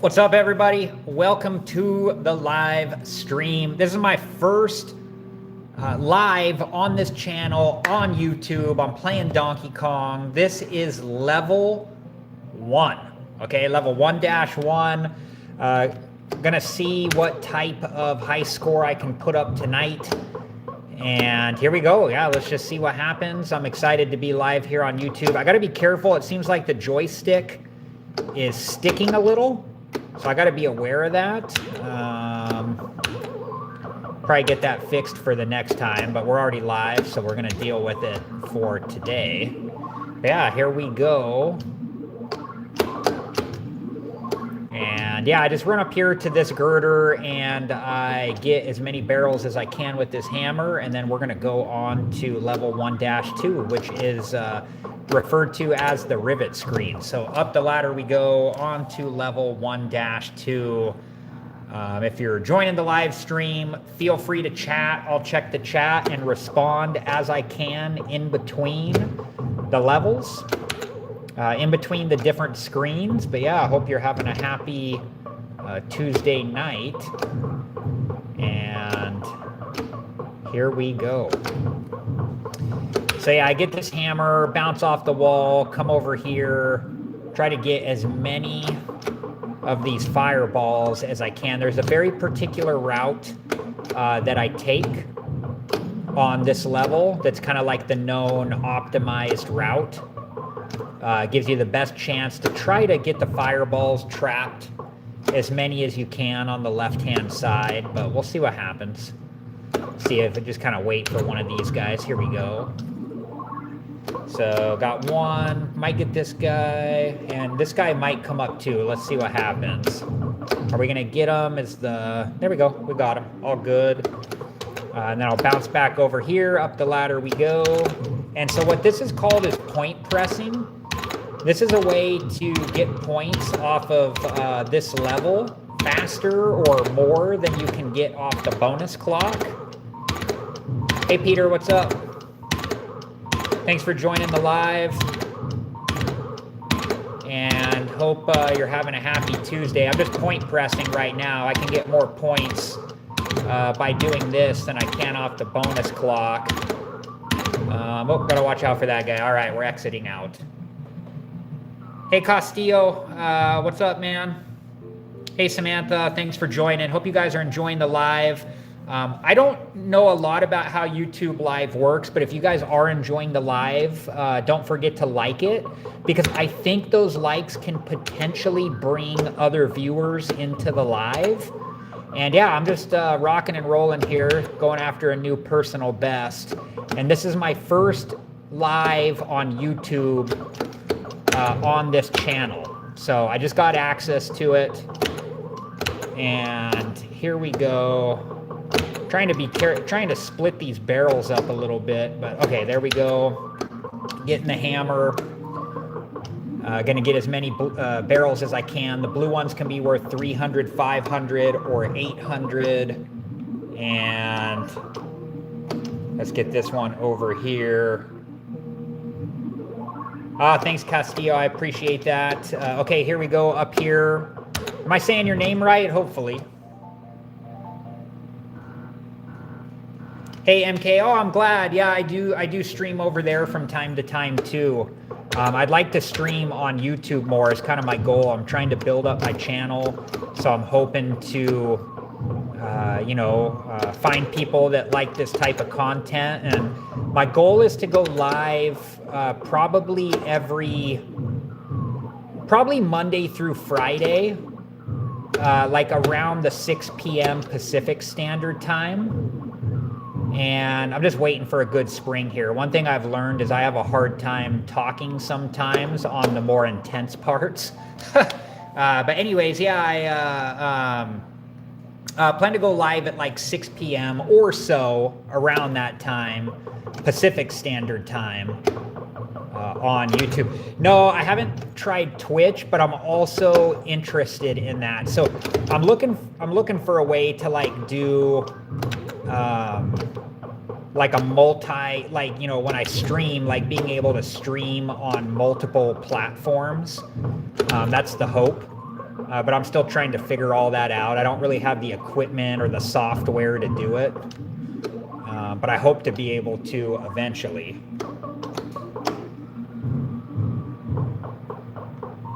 What's up, everybody? Welcome to the live stream. This is my first live on this channel on YouTube. I'm playing Donkey Kong. This is level 1. Okay, level 1-1. Gonna see what type of high score I can put up tonight. And here we go. Yeah, let's just see what happens. I'm excited to be live here on YouTube. I gotta be careful. It seems like the joystick is sticking a little. So I got to be aware of that. Probably get that fixed for the next time, but we're already live, so we're going to deal with it for today. But yeah, here we go. And yeah, I just run up here to this girder and I get as many barrels as I can with this hammer, and then we're going to go on to level 1-2, which is referred to as the rivet screen. So up the ladder we go on to level 1-2. If you're joining the live stream, feel free to chat. I'll check the chat and respond as I can in between the levels, in between the different screens. But yeah, I hope you're having a happy Tuesday night. And here we go. So yeah, I get this hammer, bounce off the wall, come over here, try to get as many of these fireballs as I can. There's a very particular route that I take on this level that's kind of like the known optimized route. Gives you the best chance to try to get the fireballs trapped, as many as you can on the left-hand side, but we'll see what happens. See if I just kind of wait for one of these guys. Here we go. So got one, might get this guy, and this guy might come up too. Let's see what happens. Are we gonna get him? There we go, we got him, all good. And then I'll bounce back over here, up the ladder we go. And so what this is called is point pressing. This is a way to get points off of this level faster or more than you can get off the bonus clock. Hey Peter, what's up? Thanks for joining the live, and hope you're having a happy Tuesday. I'm just point pressing right now. I can get more points by doing this than I can off the bonus clock. Oh, gotta watch out for that guy. All right, we're exiting out. Hey Castillo, what's up, man? Hey Samantha, thanks for joining. Hope you guys are enjoying the live. I don't know a lot about how YouTube Live works, but if you guys are enjoying the live, don't forget to like it, because I think those likes can potentially bring other viewers into the live. And yeah, I'm just rocking and rolling here, going after a new personal best. And this is my first live on YouTube on this channel. So I just got access to it. And here we go. Trying to split these barrels up a little bit, but okay, there we go. Getting the hammer. Gonna get as many barrels as I can. The blue ones can be worth 300, 500, or 800. And let's get this one over here. Thanks, Castillo. I appreciate that. Okay, here we go up here. Am I saying your name right? Hopefully. Hey MK, oh, I'm glad. Yeah, I do stream over there from time to time too. I'd like to stream on YouTube more is kind of my goal. I'm trying to build up my channel, so I'm hoping to, find people that like this type of content. And my goal is to go live probably Monday through Friday, like around the 6 p.m. Pacific Standard Time. And I'm just waiting for a good spring here. One thing I've learned is I have a hard time talking sometimes on the more intense parts. But anyways, yeah, I plan to go live at like 6 p.m. or so around that time, Pacific Standard Time, on YouTube. No, I haven't tried Twitch, but I'm also interested in that. So I'm looking for a way to like do like a multi, like, you know, when I stream, like being able to stream on multiple platforms. That's the hope. but I'm still trying to figure all that out. I don't really have the equipment or the software to do it, but I hope to be able to eventually.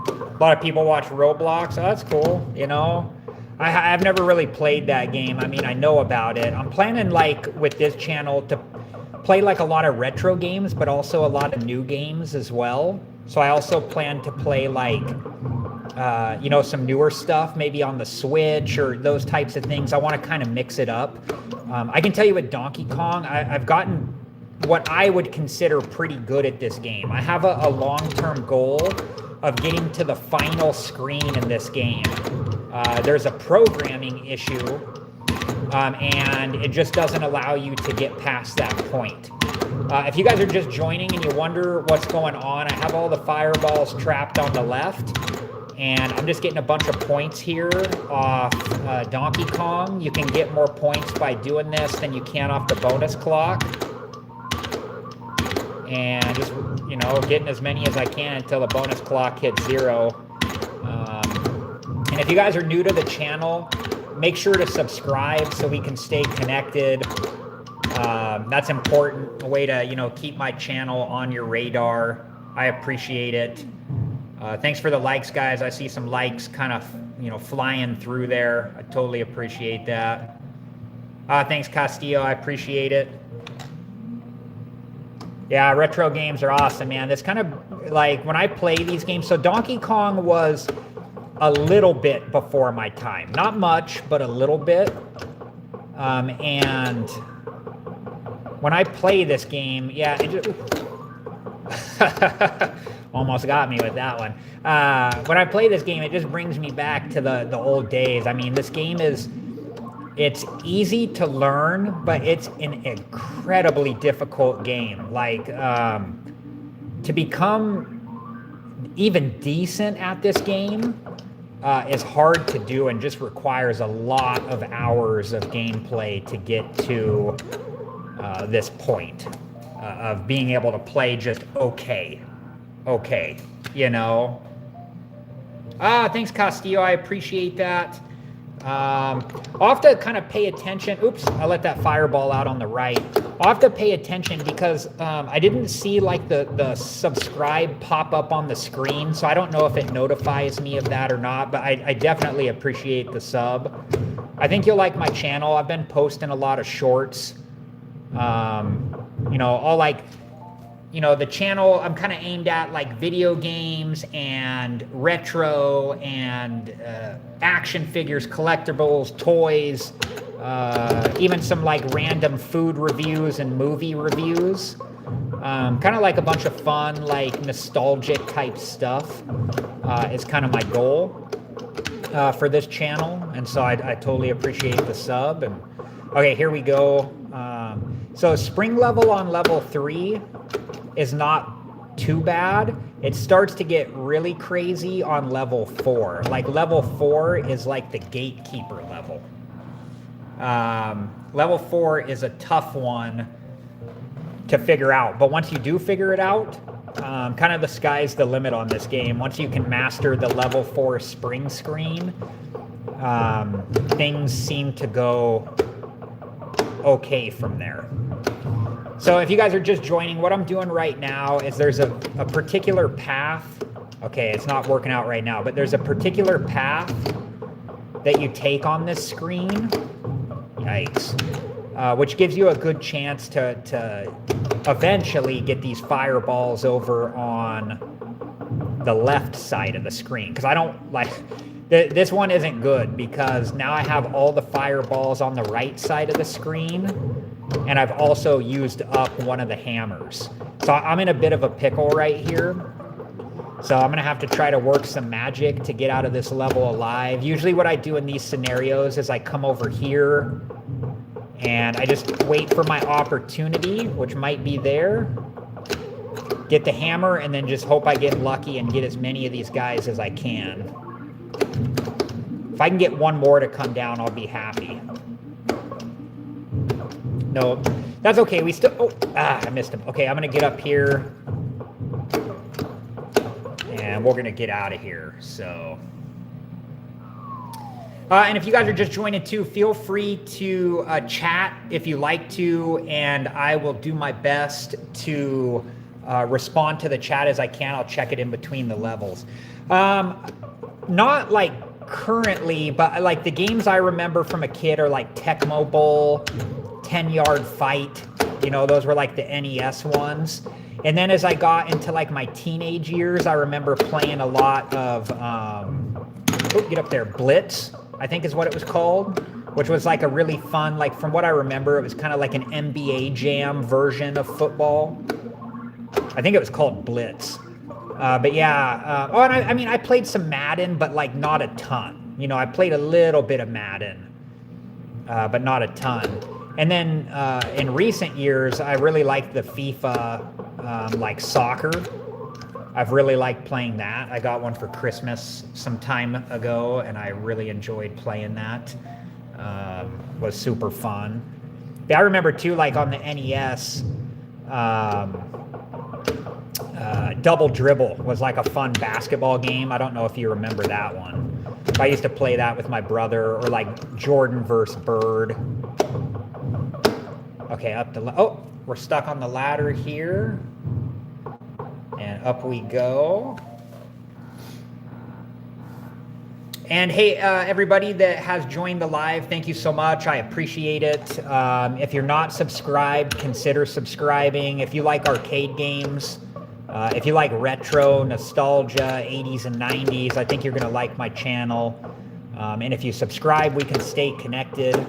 A lot of people watch Roblox. Oh, that's cool, you know. I've never really played that game. I mean, I know about it. I'm planning, like, with this channel to play, like, a lot of retro games, but also a lot of new games as well. So I also plan to play, like, you know, some newer stuff, maybe on the Switch or those types of things. I want to kind of mix it up. I can tell you with Donkey Kong, I've gotten what I would consider pretty good at this game. I have a long-term goal of getting to the final screen in this game. There's a programming issue, and it just doesn't allow you to get past that point. If you guys are just joining and you wonder what's going on, I have all the fireballs trapped on the left, and I'm just getting a bunch of points here off Donkey Kong. You can get more points by doing this than you can off the bonus clock. And just, you know, getting as many as I can until the bonus clock hits 0. And if you guys are new to the channel, make sure to subscribe so we can stay connected. That's important, a way to, you know, keep my channel on your radar. I appreciate it. Thanks for the likes, guys. I see some likes kind of, you know, flying through there. I totally appreciate that. Thanks, Castillo. I appreciate it. Yeah, retro games are awesome, man. That's kind of like when I play these games. So Donkey Kong was a little bit before my time. Not much, but a little bit. And when I play this game, yeah, it just... almost got me with that one. When I play this game, it just brings me back to the old days. I mean, this game is... It's easy to learn, but it's an incredibly difficult game. Like, to become even decent at this game is hard to do and just requires a lot of hours of gameplay to get to this point of being able to play just okay, you know? Thanks, Castillo. I appreciate that. I'll have to kind of pay attention. Oops, I let that fireball out on the right. I'll have to pay attention because I didn't see like the subscribe pop up on the screen, so I don't know if it notifies me of that or not, but I definitely appreciate the sub. I think you'll like my channel. I've been posting a lot of shorts. You know, all like... You know, the channel, I'm kind of aimed at like video games and retro and action figures, collectibles, toys, even some like random food reviews and movie reviews. Kind of like a bunch of fun, like nostalgic type stuff is kind of my goal for this channel. And so I totally appreciate the sub. And okay, here we go. So spring level on level 3 is not too bad. It starts to get really crazy on level 4. Like level 4 is like the gatekeeper level. Level 4 is a tough one to figure out, but once you do figure it out, kind of the sky's the limit on this game. Once you can master the level 4 spring screen, things seem to go okay from there. So if you guys are just joining, what I'm doing right now is there's a particular path. Okay, it's not working out right now, but there's a particular path that you take on this screen. Yikes. Which gives you a good chance to eventually get these fireballs over on the left side of the screen. Because I don't like... This one isn't good because now I have all the fireballs on the right side of the screen, and I've also used up one of the hammers. So I'm in a bit of a pickle right here. So I'm going to have to try to work some magic to get out of this level alive. Usually what I do in these scenarios is I come over here and I just wait for my opportunity, which might be there. Get the hammer and then just hope I get lucky and get as many of these guys as I can. If I can get one more to come down, I'll be happy. No, that's okay. We still... Oh, I missed him. Okay, I'm going to get up here. And we're going to get out of here. So... And if you guys are just joining too, feel free to chat if you like to, and I will do my best to respond to the chat as I can. I'll check it in between the levels. Not like currently, but like the games I remember from a kid are like Tecmo Bowl, 10-Yard Fight. You know, those were like the NES ones. And then as I got into like my teenage years, I remember playing a lot of, get up there, Blitz, I think is what it was called, which was like a really fun, like from what I remember, it was kind of like an NBA Jam version of football. I think it was called Blitz. But yeah, and I mean, I played some Madden, but like not a ton. You know, I played a little bit of Madden, but not a ton. And then in recent years, I really liked the FIFA, like soccer. I've really liked playing that. I got one for Christmas some time ago, and I really enjoyed playing that. Was super fun. Yeah, I remember too, like on the NES, Double Dribble was like a fun basketball game. I don't know if you remember that one. I used to play that with my brother, or like Jordan versus Bird. Okay, up the, oh, we're stuck on the ladder here. And up we go. And hey, everybody that has joined the live, thank you so much. I appreciate it. If you're not subscribed, consider subscribing. If you like arcade games, if you like retro, nostalgia, 80s and 90s, I think you're going to like my channel. And if you subscribe, we can stay connected.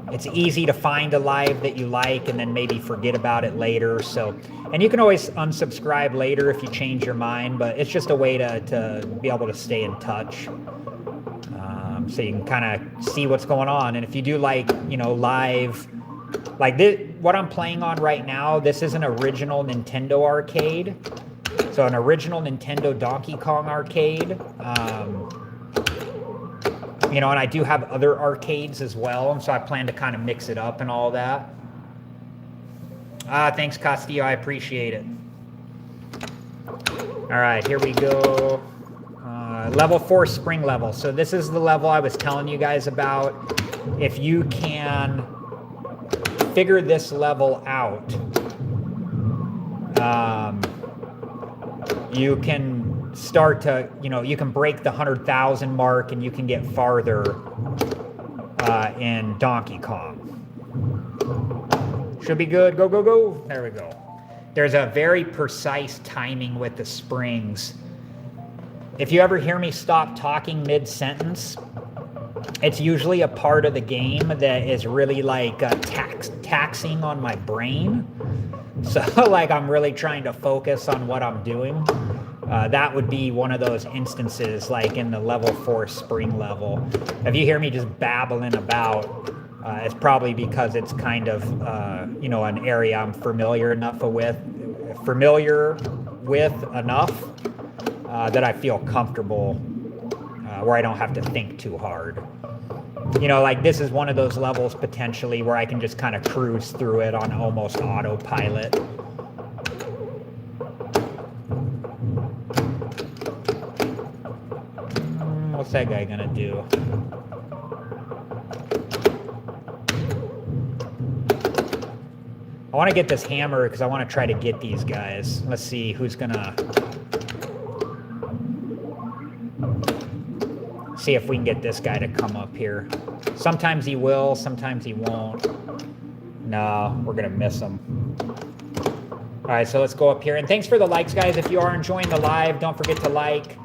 It's easy to find a live that you like and then maybe forget about it later. So, and you can always unsubscribe later if you change your mind, but it's just a way to be able to stay in touch. So you can kind of see what's going on. And if you do like, you know, live, like this, what I'm playing on right now, this is an original Nintendo arcade. So an original Nintendo Donkey Kong arcade. You know, and I do have other arcades as well, and so I plan to kind of mix it up and all that. Thanks, Castillo. I appreciate it. All right, here we go. Level 4 spring level. So this is the level I was telling you guys about. If you can figure this level out, you can start to, you know, you can break the 100,000 mark and you can get farther in Donkey Kong. Should be good. Go, go, go. There we go. There's a very precise timing with the springs. If you ever hear me stop talking mid-sentence, it's usually a part of the game that is really like taxing on my brain. So like I'm really trying to focus on what I'm doing. That would be one of those instances, like in the level 4 spring level. If you hear me just babbling about, it's probably because it's kind of, you know, an area I'm familiar with enough that I feel comfortable, where I don't have to think too hard. You know, like this is one of those levels potentially where I can just kind of cruise through it on almost autopilot. What's that guy gonna do? I want to get this hammer because I want to try to get these guys. Let's see who's gonna... See if we can get this guy to come up here. Sometimes he will, sometimes he won't. No, we're gonna miss him. All right, so let's go up here. And thanks for the likes, guys. If you are enjoying the live, don't forget to like.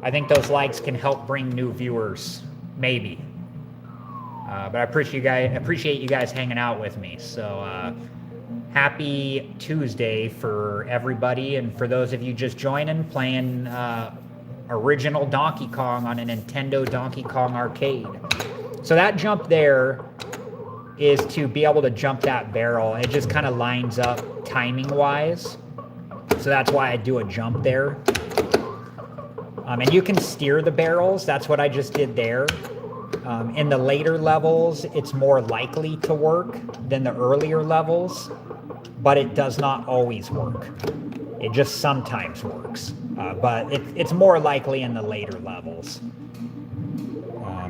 I think those likes can help bring new viewers, maybe. But I appreciate you guys hanging out with me. So happy Tuesday for everybody, and for those of you just joining, playing original Donkey Kong on a Nintendo Donkey Kong arcade. So that jump there is to be able to jump that barrel. It just kind of lines up timing-wise. So that's why I do a jump there. And you can steer the barrels. That's what I just did there. In the later levels, it's more likely to work than the earlier levels, but it does not always work. It just sometimes works, but it's more likely in the later levels.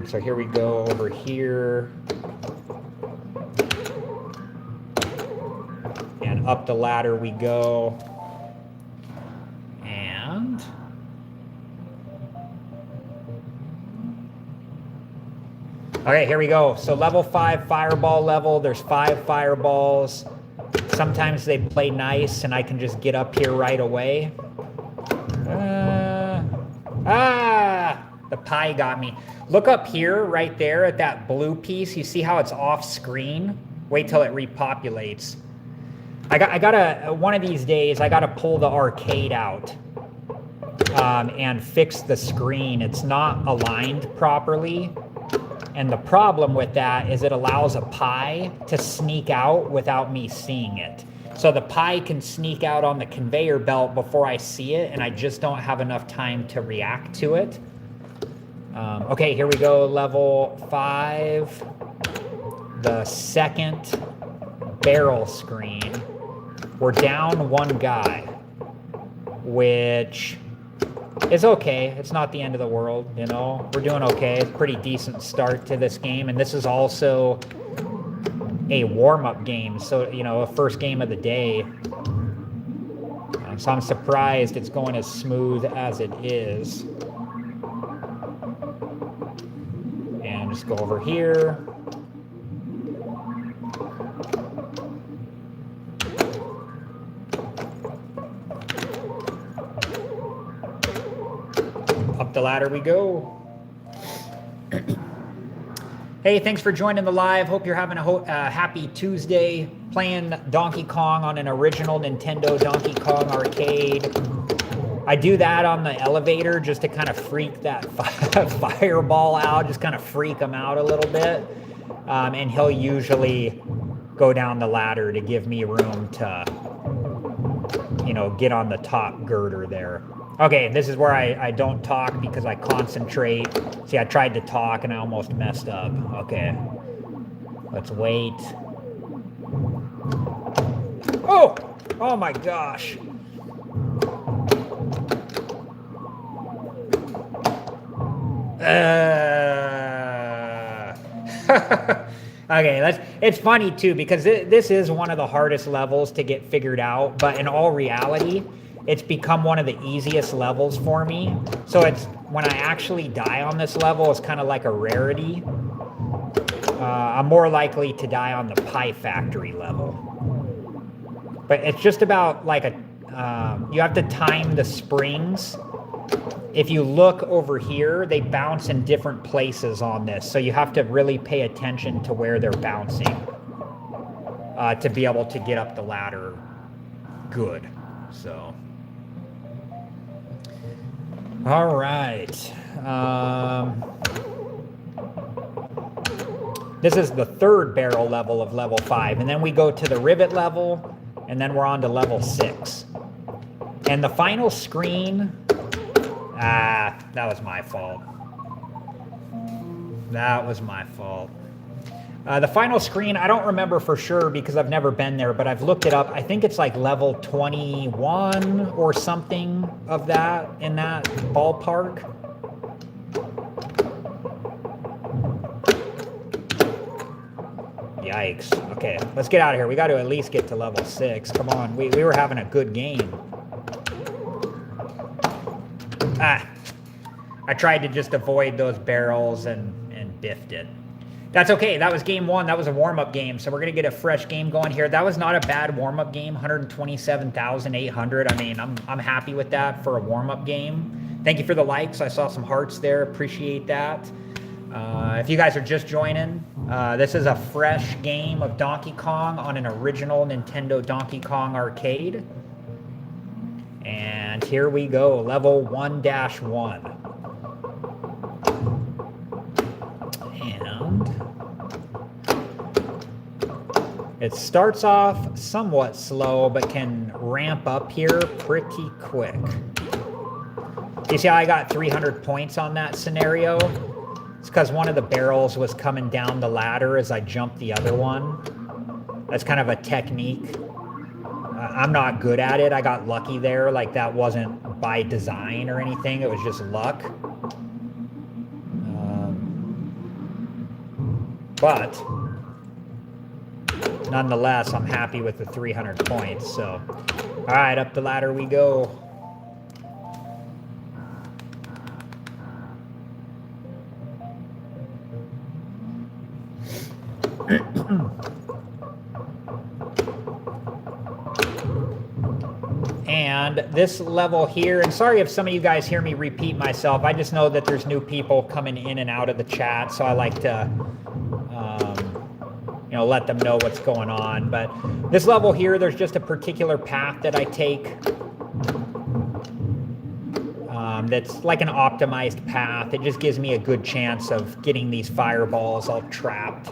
So here we go over here. And up the ladder we go. And okay, here we go. So level 5 fireball level. There's 5 fireballs. Sometimes they play nice and I can just get up here right away. The pie got me. Look up here, right there at that blue piece. You see how it's off screen? Wait till it repopulates. I gotta one of these days, I gotta pull the arcade out and fix the screen. It's not aligned properly. And the problem with that is it allows a pie to sneak out without me seeing it. So the pie can sneak out on the conveyor belt before I see it, and I just don't have enough time to react to it. Okay, here we go, level 5. The second barrel screen. We're down 1 guy, which is okay. It's not the end of the world, you know. We're doing okay. Pretty decent start to this game, and this is also a warm-up game, so, you know, a first game of the day. So I'm surprised it's going as smooth as it is. And just go over here. Up the ladder we go. Hey, thanks for joining the live. Hope you're having a happy Tuesday. Playing Donkey Kong on an original Nintendo Donkey Kong arcade. I do that on the elevator just to kind of freak that fireball out, just kind of freak him out a little bit. And he'll usually go down the ladder to give me room to, you know, get on the top girder there. Okay, this is where I don't talk because I concentrate. See, I tried to talk and I almost messed up. Okay, let's wait. Oh! Oh my gosh. Okay, it's funny too because this is one of the hardest levels to get figured out, but in all reality, it's become one of the easiest levels for me. So it's when I actually die on this level, it's kind of like a rarity. I'm more likely to die on the Pie Factory level. But it's just about like you have to time the springs. If you look over here, they bounce in different places on this. So you have to really pay attention to where they're bouncing to be able to get up the ladder good. So, all right. This is the third barrel level of level 5. And then we go to the rivet level, and then we're on to level 6. And the final screen... that was my fault. That was my fault. The final screen, I don't remember for sure because I've never been there, but I've looked it up. I think it's like level 21 or something of that, in that ballpark. Yikes. Okay, let's get out of here. We got to at least get to level 6. Come on, we were having a good game. I tried to just avoid those barrels and biffed it. That's okay. That was game 1. That was a warm-up game. So we're going to get a fresh game going here. That was not a bad warm-up game. 127,800. I mean, I'm happy with that for a warm-up game. Thank you for the likes. I saw some hearts there. Appreciate that. If you guys are just joining, this is a fresh game of Donkey Kong on an original Nintendo Donkey Kong arcade. And here we go, level 1-1. And it starts off somewhat slow, but can ramp up here pretty quick. You see how I got 300 points on that scenario? It's because one of the barrels was coming down the ladder as I jumped the other one. That's kind of a technique. I'm not good at it. I got lucky there. Like, that wasn't by design or anything. It was just luck. But nonetheless, I'm happy with the 300 points. So, all right, up the ladder we go. And this level here, and sorry if some of you guys hear me repeat myself, I just know that there's new people coming in and out of the chat, so I like to, you know, let them know what's going on. But this level here, there's just a particular path that I take that's like an optimized path. It just gives me a good chance of getting these fireballs all trapped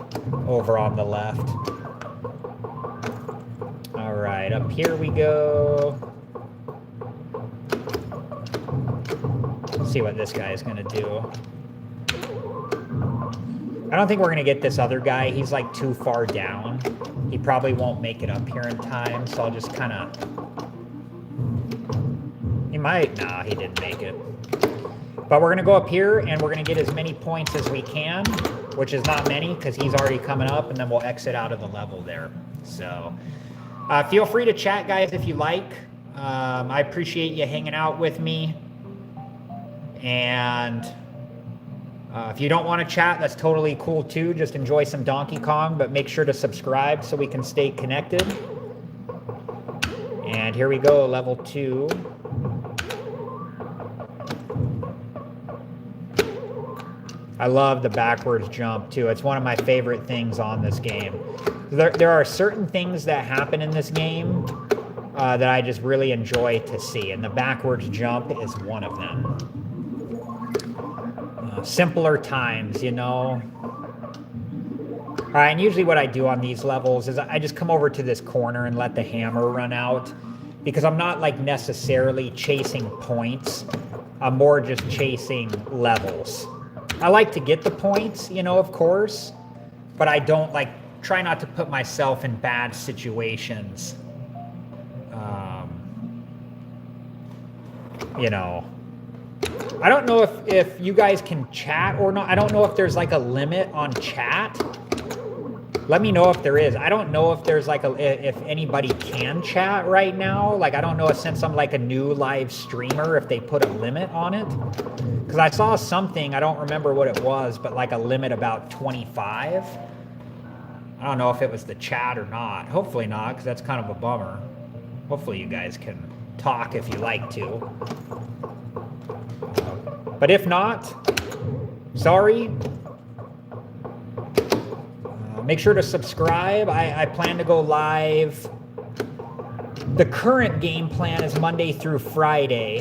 over on the left. All right, up here we go. Let's see what this guy is gonna do. I don't think we're gonna get this other guy. He's like too far down. He probably won't make it up here in time, so I'll just kind of... He might. Nah, he didn't make it. But we're gonna go up here and we're gonna get as many points as we can, which is not many because he's already coming up, and then we'll exit out of the level there. So feel free to chat, guys, if you like. I appreciate you hanging out with me. And if you don't want to chat, that's totally cool too. Just enjoy some Donkey Kong, but make sure to subscribe so we can stay connected. And here we go, level 2. I love the backwards jump too. It's one of my favorite things on this game. There are certain things that happen in this game that I just really enjoy to see, and the backwards jump is one of them. Simpler times, you know. All right, and usually what I do on these levels is I just come over to this corner and let the hammer run out, because I'm not like necessarily chasing points. I'm more just chasing levels. I like to get the points, you know, of course, but I don't like, try not to put myself in bad situations. You know, I don't know if you guys can chat or not. I don't know if there's like a limit on chat. Let me know if there is. I don't know if there's like if anybody can chat right now. Like, I don't know if, since I'm like a new live streamer, if they put a limit on it. Because I saw something, I don't remember what it was, but like a limit about 25. I don't know if it was the chat or not. Hopefully not, because that's kind of a bummer. Hopefully you guys can talk if you like to. But if not, sorry. Make sure to subscribe. I plan to go live. The current game plan is Monday through Friday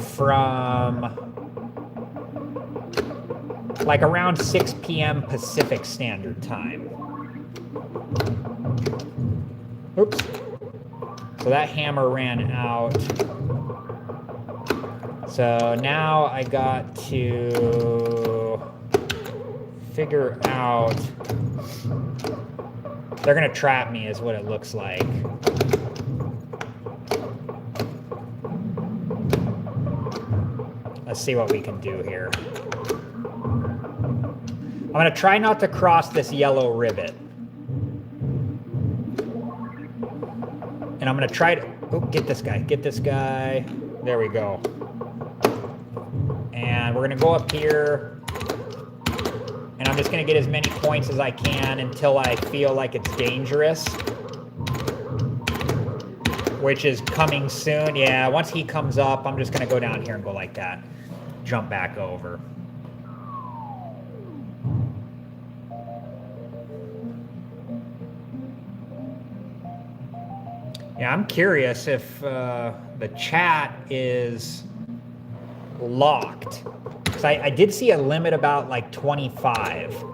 from like around 6 p.m. Pacific Standard Time. Oops. So that hammer ran out. So now I got to figure out, they're gonna trap me is what it looks like. Let's see what we can do here. I'm gonna try not to cross this yellow rivet. And I'm gonna try to, oh, get this guy. There we go. And we're gonna go up here. And I'm just going to get as many points as I can until I feel like it's dangerous. Which is coming soon. Yeah, once he comes up, I'm just going to go down here and go like that. Jump back over. Yeah, I'm curious if the chat is locked. I did see a limit about like 25,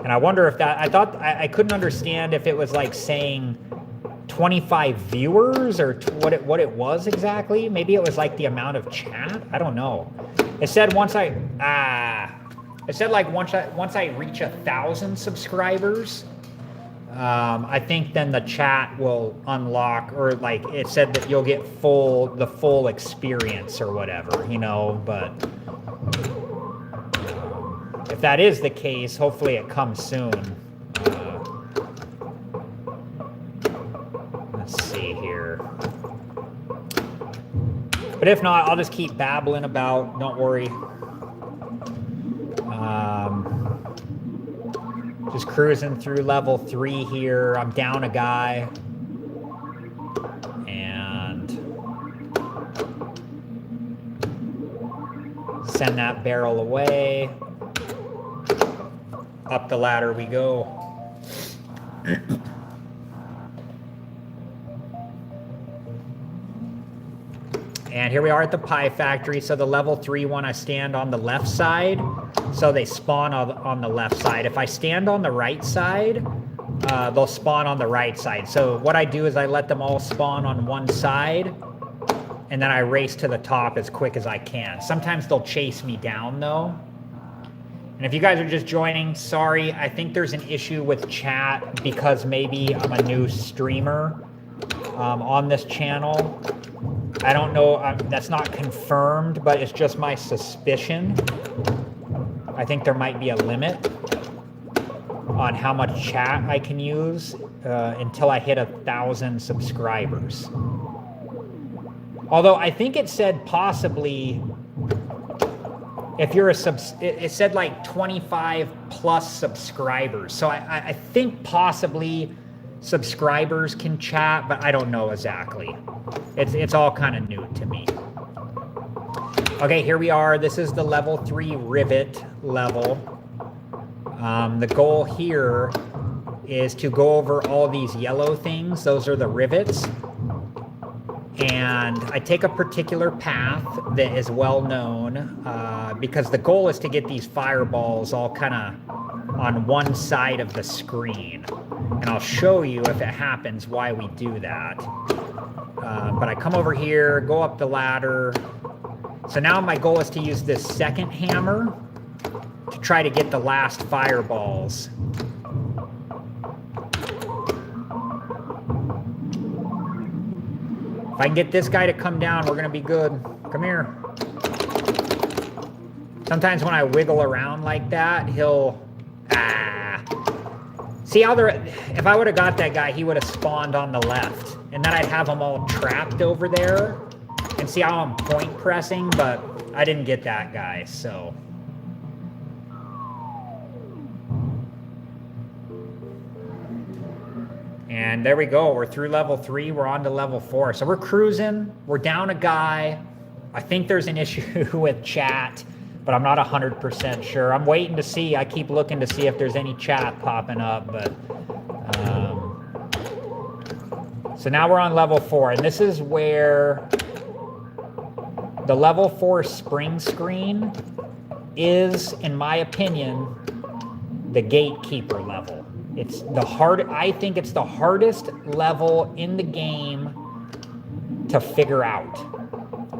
and I wonder if that, I thought, I couldn't understand if it was like saying 25 viewers or what it was exactly. Maybe it was like the amount of chat. I don't know. It said once I reach 1,000 subscribers, I think then the chat will unlock, or like it said that you'll get the full experience or whatever, you know, but if that is the case, hopefully it comes soon. Let's see here. But if not, I'll just keep babbling about, don't worry. Just cruising through level 3 here. I'm down a guy. And send that barrel away. Up the ladder we go. And here we are at the pie factory. So the level 3 one, I stand on the left side. So they spawn on the left side. If I stand on the right side, they'll spawn on the right side. So what I do is I let them all spawn on one side, and then I race to the top as quick as I can. Sometimes they'll chase me down though. And if you guys are just joining, sorry, I think there's an issue with chat because maybe I'm a new streamer on this channel. I don't know, that's not confirmed, but it's just my suspicion. I think there might be a limit on how much chat I can use until I hit 1,000 subscribers. Although I think it said possibly, if you're it said like 25 plus subscribers. So I think possibly subscribers can chat, but I don't know exactly. It's all kind of new to me. Okay, here we are. This is the level 3 rivet level. The goal here is to go over all these yellow things. Those are the rivets. And I take a particular path that is well known because the goal is to get these fireballs all kind of on one side of the screen. And I'll show you if it happens why we do that. But I come over here, go up the ladder. So now my goal is to use this second hammer to try to get the last fireballs. If I can get this guy to come down, we're gonna be good. Come here. Sometimes when I wiggle around like that, he'll, See how if I would have got that guy, he would have spawned on the left. And then I'd have them all trapped over there. And see how I'm point pressing, but I didn't get that guy, so. And there we go. We're through level 3. We're on to level 4. So we're cruising. We're down a guy. I think there's an issue with chat, but I'm not 100% sure. I'm waiting to see. I keep looking to see if there's any chat popping up, but so now we're on level 4, and this is where the level 4 spring screen is, in my opinion, the gatekeeper level. It's the I think it's the hardest level in the game to figure out.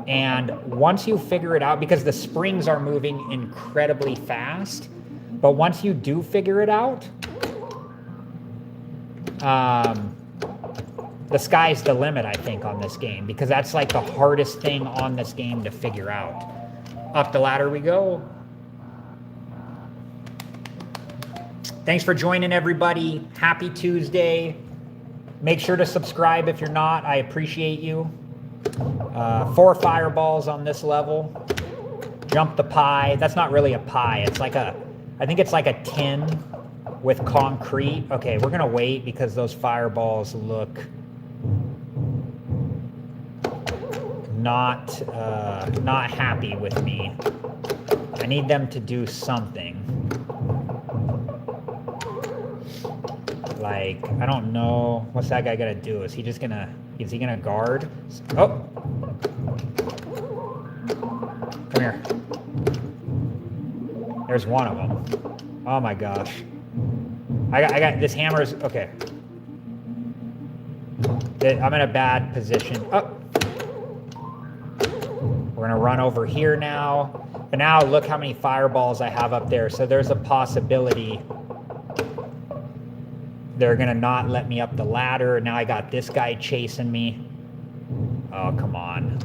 And once you figure it out, because the springs are moving incredibly fast, but once you do figure it out, the sky's the limit, I think, on this game, because that's like the hardest thing on this game to figure out. Up the ladder we go. Thanks for joining, everybody. Happy Tuesday. Make sure to subscribe if you're not. I appreciate you. 4 fireballs on this level. Jump the pie. That's not really a pie. It's like I think it's like a tin with concrete. Okay, we're gonna wait because those fireballs look not happy with me. I need them to do something. Like, I don't know. What's that guy gonna do? Is he gonna guard? Oh! Come here. There's one of them. Oh my gosh. I got this hammer's, okay. I'm in a bad position. Oh! We're gonna run over here now. But now look how many fireballs I have up there. So there's a possibility they're going to not let me up the ladder. Now I got this guy chasing me. Oh, come on.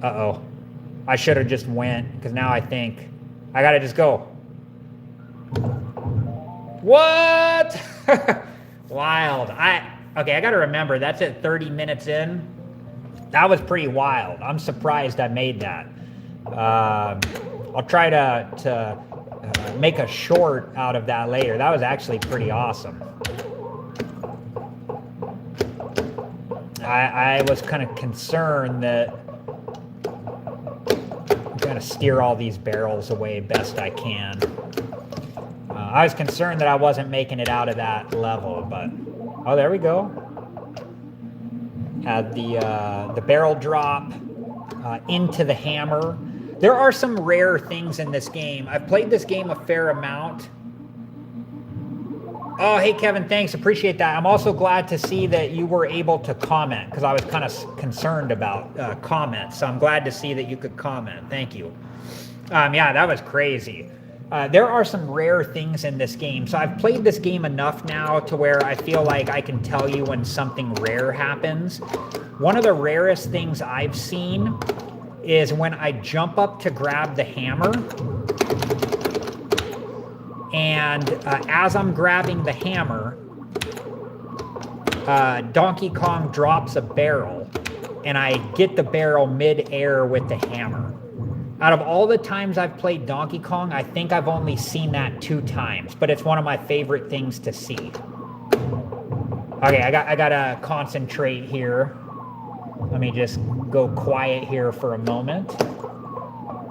Uh-oh. I should have just went, because now I think I got to just go. What? Wild. Okay, I got to remember, that's at 30 minutes in. That was pretty wild. I'm surprised I made that. I'll try to make a short out of that later. That was actually pretty awesome. I was kind of concerned that I'm going to steer all these barrels away best I can. I was concerned that I wasn't making it out of that level, but oh, there we go. Had the barrel drop into the hammer. There are some rare things in this game. I've played this game a fair amount. Oh, hey, Kevin, thanks. Appreciate that. I'm also glad to see that you were able to comment, because I was kind of concerned about comments. So I'm glad to see that you could comment. Thank you. Yeah, that was crazy. There are some rare things in this game. So I've played this game enough now to where I feel like I can tell you when something rare happens. One of the rarest things I've seen is when I jump up to grab the hammer, and as I'm grabbing the hammer, Donkey Kong drops a barrel, and I get the barrel mid-air with the hammer. Out of all the times I've played Donkey Kong, I think I've only seen that 2 times, but it's one of my favorite things to see. Okay, I gotta concentrate here. Let me just go quiet here for a moment.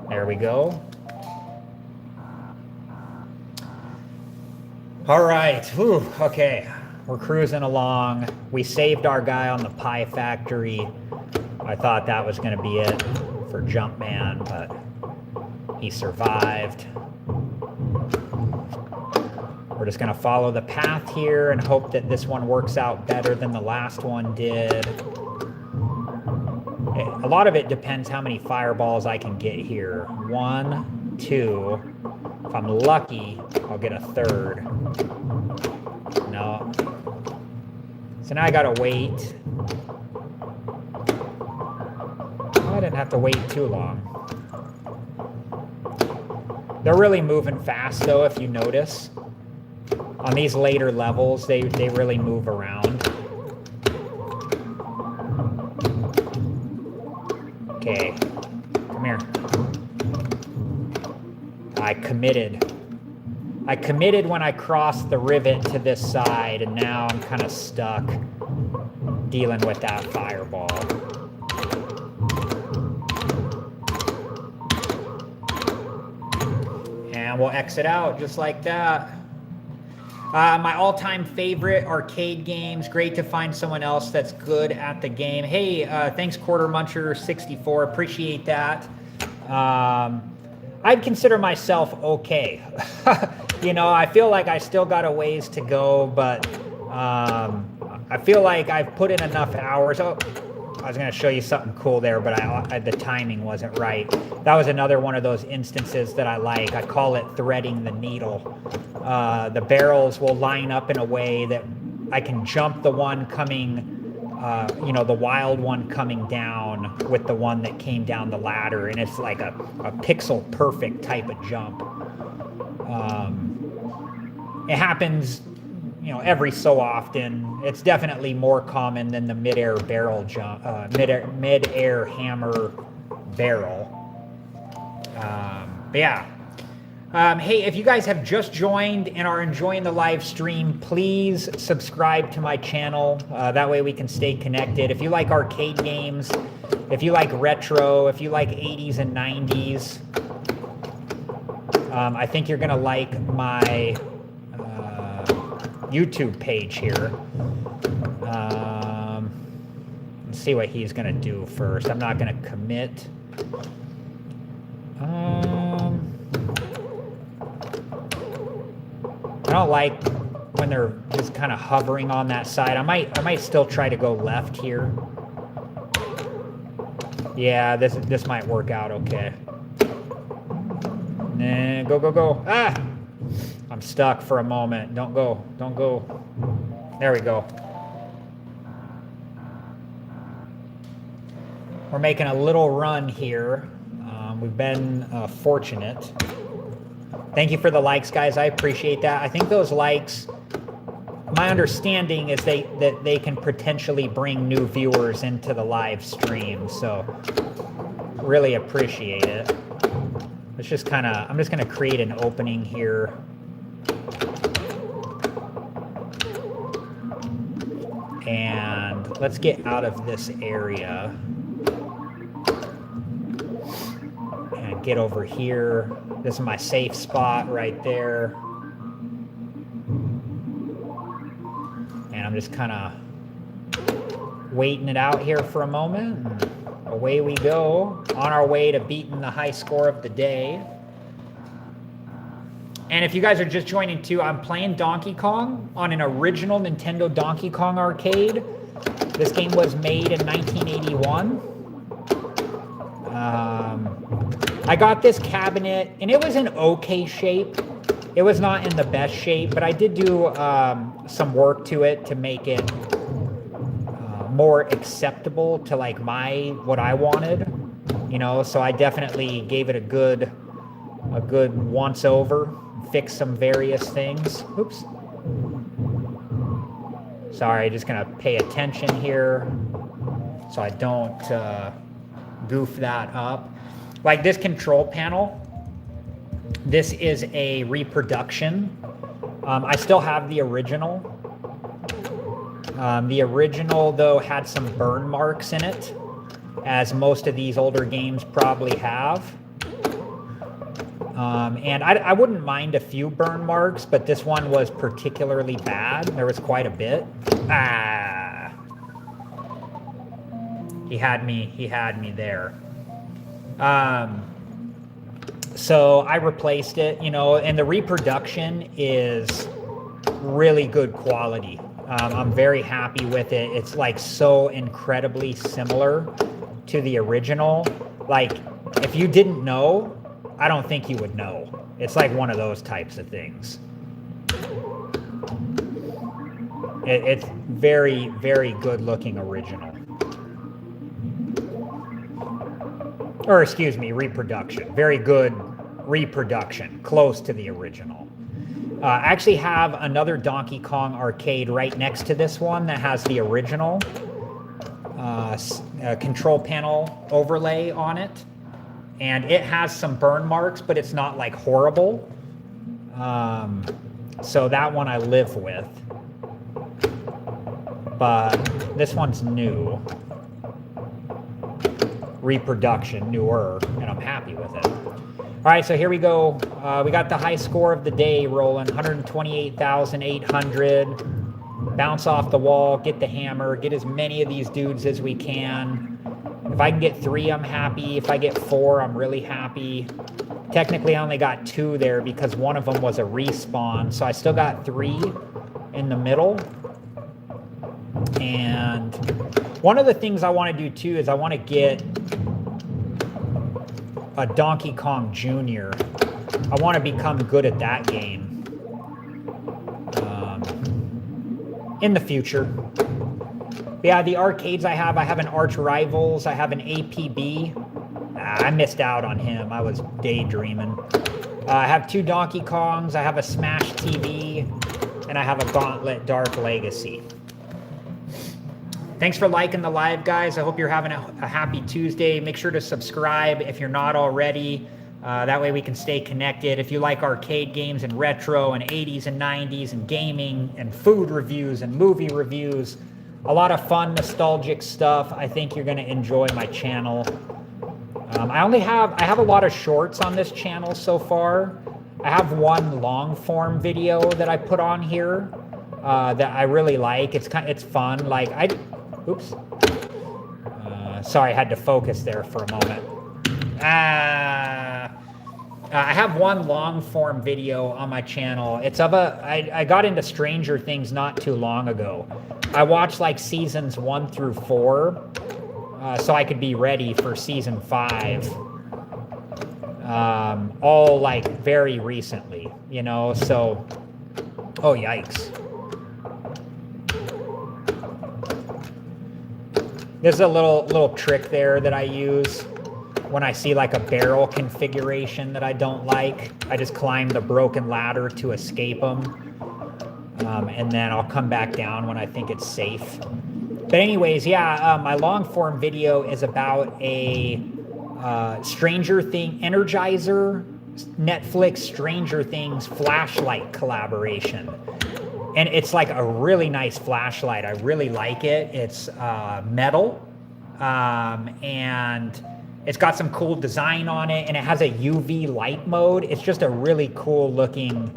There we go. All right. Whew. Okay. We're cruising along. We saved our guy on the Pie Factory. I thought that was going to be it for Jumpman, but he survived. We're just going to follow the path here and hope that this one works out better than the last one did. A lot of it depends how many fireballs I can get here. 1, 2. If I'm lucky, I'll get a 3rd. No. So now I gotta wait. Oh, I didn't have to wait too long. They're really moving fast though, if you notice. On these later levels, they really move around. Okay, come here. I committed. I committed when I crossed the rivet to this side, and now I'm kind of stuck dealing with that fireball. And we'll exit out just like that. My all-time favorite arcade games. Great to find someone else that's good at the game. Hey, thanks Quarter Muncher 64. Appreciate that. I'd consider myself okay. You know, I feel like I still got a ways to go, but I feel like I've put in enough hours. Oh, I was going to show you something cool there, but the timing wasn't right. That was another one of those instances that I like. I call it threading the needle. The barrels will line up in a way that I can jump the one coming, you know, the wild one coming down with the one that came down the ladder, and it's like a pixel perfect type of jump. It happens, you know, every so often. It's definitely more common than the mid-air barrel jump, mid-air hammer barrel. But yeah. Hey, if you guys have just joined and are enjoying the live stream, please subscribe to my channel. That way we can stay connected. If you like arcade games, if you like retro, if you like 80s and 90s, I think you're going to like my YouTube page here. Let's see what he's going to do first. I'm not going to commit. I don't like when they're just kind of hovering on that side. I might still try to go left here. Yeah, this might work out okay. Nah, go. Ah! I'm stuck for a moment. Don't go. Don't go. There we go. We're making a little run here. We've been fortunate. Thank you for the likes, guys. I appreciate that. I think those likes, my understanding is that they can potentially bring new viewers into the live stream. So really appreciate it. Let's just kind of, I'm just going to create an opening here. And let's get out of this area. And get over here. This is my safe spot right there. And I'm just kind of waiting it out here for a moment. And away we go, on our way to beating the high score of the day. And if you guys are just joining too, I'm playing Donkey Kong on an original Nintendo Donkey Kong arcade. This game was made in 1981. I got this cabinet, and it was in okay shape. It was not in the best shape, but I did do some work to it to make it more acceptable to like what I wanted, you know. So I definitely gave it a good once over, fixed some various things. Oops. Sorry, just gonna pay attention here so I don't goof that up. Like this control panel, this is a reproduction. I still have the original. The original, though, had some burn marks in it, as most of these older games probably have. And I wouldn't mind a few burn marks, but this one was particularly bad. There was quite a bit. Ah. He had me there. So I replaced it, you know, and the reproduction is really good quality. I'm very happy with it. It's like so incredibly similar to the original. Like, if you didn't know, I don't think you would know. It's like one of those types of things. It's very, very good looking original. Or excuse me, reproduction. Very good reproduction, close to the original. I actually have another Donkey Kong arcade right next to this one that has the original control panel overlay on it. And it has some burn marks, but it's not like horrible. So that one I live with. But this one's new. Reproduction, newer, and I'm happy with it. All right, so here we go. We got the high score of the day rolling, 128,800. Bounce off the wall, get the hammer, get as many of these dudes as we can. If I can get 3, I'm happy. If I get 4, I'm really happy. Technically, I only got 2 there because one of them was a respawn, so I still got 3 in the middle. And one of the things I want to do too is I want to get a Donkey Kong Jr. I want to become good at that game in the future. But yeah, the arcades I have an Arch Rivals, I have an APB. I missed out on him. I was daydreaming. I have 2 Donkey Kongs, I have a Smash TV, and I have a Gauntlet Dark Legacy. Thanks for liking the live, guys. I hope you're having a happy Tuesday. Make sure to subscribe if you're not already. That way we can stay connected. If you like arcade games and retro and 80s and 90s and gaming and food reviews and movie reviews, a lot of fun, nostalgic stuff, I think you're going to enjoy my channel. I have a lot of shorts on this channel so far. I have one long form video that I put on here that I really like. It's fun. Like oops. Sorry, I had to focus there for a moment. I have one long form video on my channel. It's of I got into Stranger Things not too long ago. I watched like seasons 1 through 4, so I could be ready for season 5. all like very recently, you know, so, oh, yikes. There's a little trick there that I use when I see like a barrel configuration that I don't like. I just climb the broken ladder to escape them. And then I'll come back down when I think it's safe. But anyways, yeah, my long form video is about a Stranger Things Energizer Netflix Stranger Things flashlight collaboration. And it's like a really nice flashlight. I really like it. It's metal, and it's got some cool design on it, and it has a UV light mode. It's just a really cool looking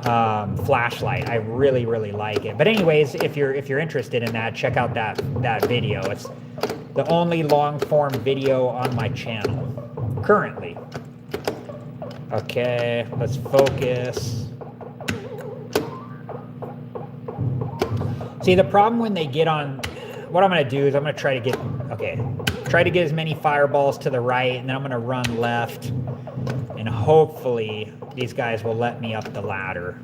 flashlight. I really, really like it. But anyways, if you're interested in that, check out that video. It's the only long form video on my channel currently. Okay, let's focus. See, the problem when they get on, what I'm going to do is I'm going to try to get as many fireballs to the right, and then I'm going to run left, and hopefully these guys will let me up the ladder.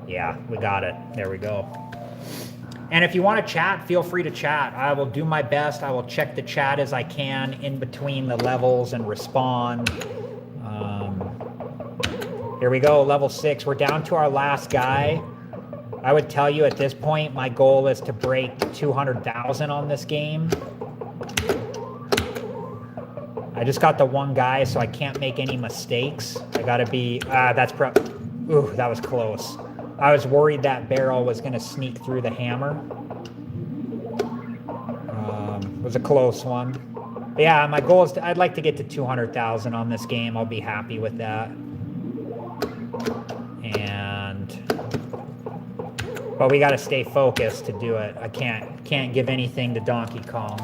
Yeah, we got it. There we go. And if you want to chat, feel free to chat. I will do my best. I will check the chat as I can in between the levels and respond. Here we go, level 6. We're down to our last guy. I would tell you at this point, my goal is to break 200,000 on this game. I just got the one guy, so I can't make any mistakes. I gotta be, ooh, that was close. I was worried that barrel was gonna sneak through the hammer. It was a close one. But yeah, my goal is I'd like to get to 200,000 on this game. I'll be happy with that. But we got to stay focused to do it. I can't give anything to Donkey Kong.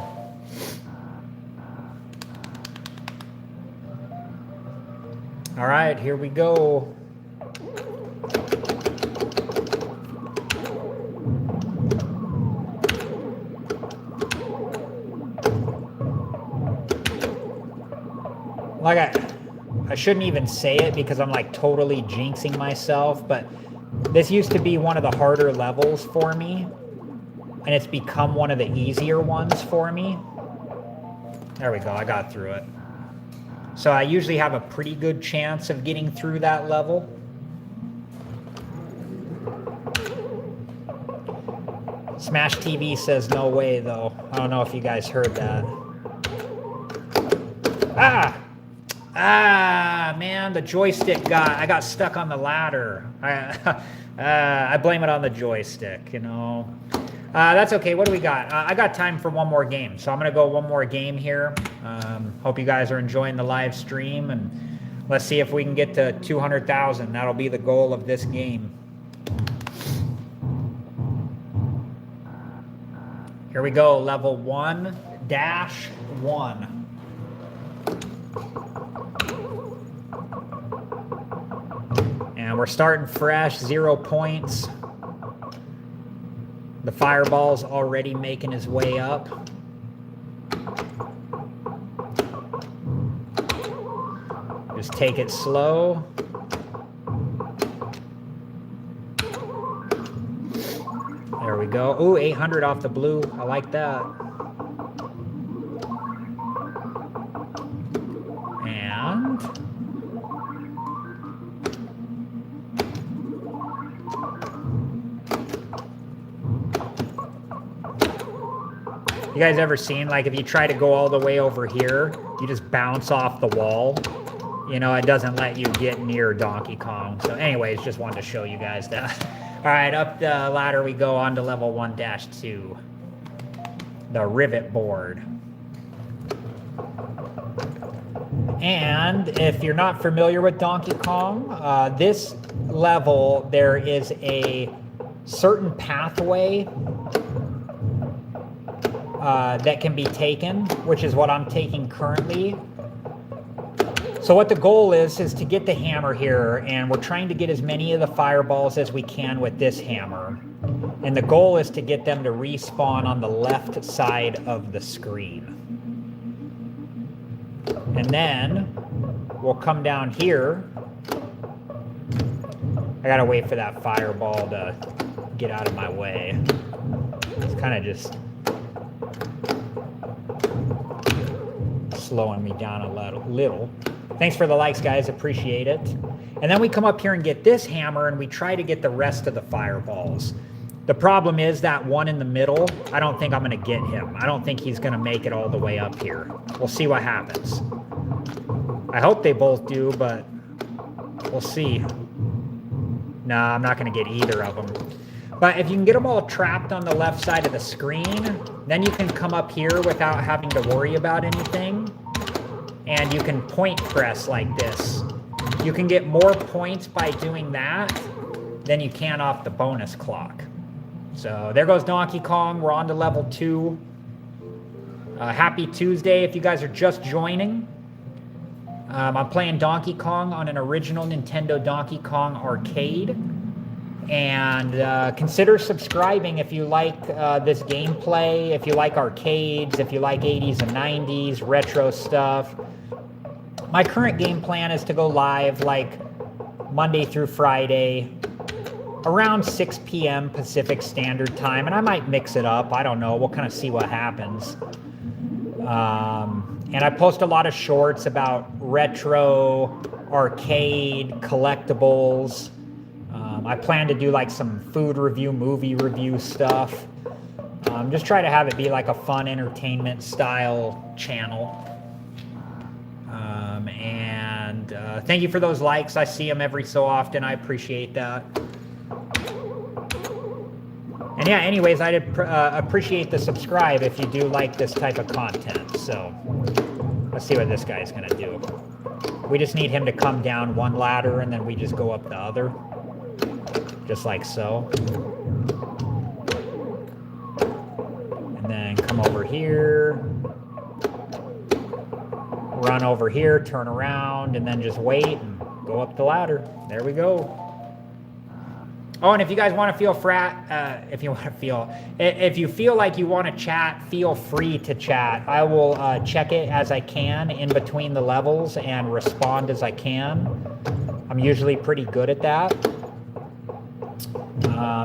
All right, here we go. Like I shouldn't even say it because I'm like totally jinxing myself, but this used to be one of the harder levels for me, and it's become one of the easier ones for me. There we go, I got through it. So I usually have a pretty good chance of getting through that level. Smash TV says no way, though. I don't know if you guys heard that. Man, the joystick I got stuck on the ladder. I blame it on the joystick, you know. That's okay. What do we got? I got time for one more game, so I'm gonna go one more game here. Hope you guys are enjoying the live stream, and let's see if we can get to 200,000. That'll be the goal of this game. Here we go, level 1-1. And we're starting fresh, 0 points. The fireball's already making his way up. Just take it slow. There we go. Ooh, 800 off the blue. I like that. And you guys ever seen, like, if you try to go all the way over here, you just bounce off the wall? You know, it doesn't let you get near Donkey Kong. So anyways, just wanted to show you guys that. All right, up the ladder we go on to level 1-2. The rivet board. And if you're not familiar with Donkey Kong, this level, there is a certain pathway that can be taken, which is what I'm taking currently. So what the goal is to get the hammer here, and we're trying to get as many of the fireballs as we can with this hammer. And the goal is to get them to respawn on the left side of the screen. And then we'll come down here. I gotta wait for that fireball to get out of my way. It's kind of just slowing me down a little. Thanks for the likes, guys. Appreciate it. And then we come up here and get this hammer, and we try to get the rest of the fireballs. The problem is that one in the middle, I don't think I'm going to get him. I don't think he's going to make it all the way up here. We'll see what happens. I hope they both do, but we'll see. Nah, I'm not going to get either of them. But if you can get them all trapped on the left side of the screen, then you can come up here without having to worry about anything. And you can point press like this. You can get more points by doing that than you can off the bonus clock. So there goes Donkey Kong. We're on to level 2. Happy Tuesday if you guys are just joining. I'm playing Donkey Kong on an original Nintendo Donkey Kong arcade. And consider subscribing if you like this gameplay, if you like arcades, if you like 80s and 90s, retro stuff. My current game plan is to go live like Monday through Friday around 6 p.m. Pacific Standard Time, and I might mix it up. I don't know. We'll kind of see what happens. And I post a lot of shorts about retro, arcade, collectibles. I plan to do like some food review, movie review stuff. Just try to have it be like a fun entertainment style channel. And thank you for those likes. I see them every so often. I appreciate that. And yeah, anyways, I'd appreciate the subscribe if you do like this type of content. So let's see what this guy's going to do. We just need him to come down one ladder and then we just go up the other. Just like so. And then come over here. Run over here, turn around, and then just wait and go up the ladder. There we go. Oh, and if you guys want to feel if you feel like you want to chat, feel free to chat. I will check it as I can in between the levels and respond as I can. I'm usually pretty good at that.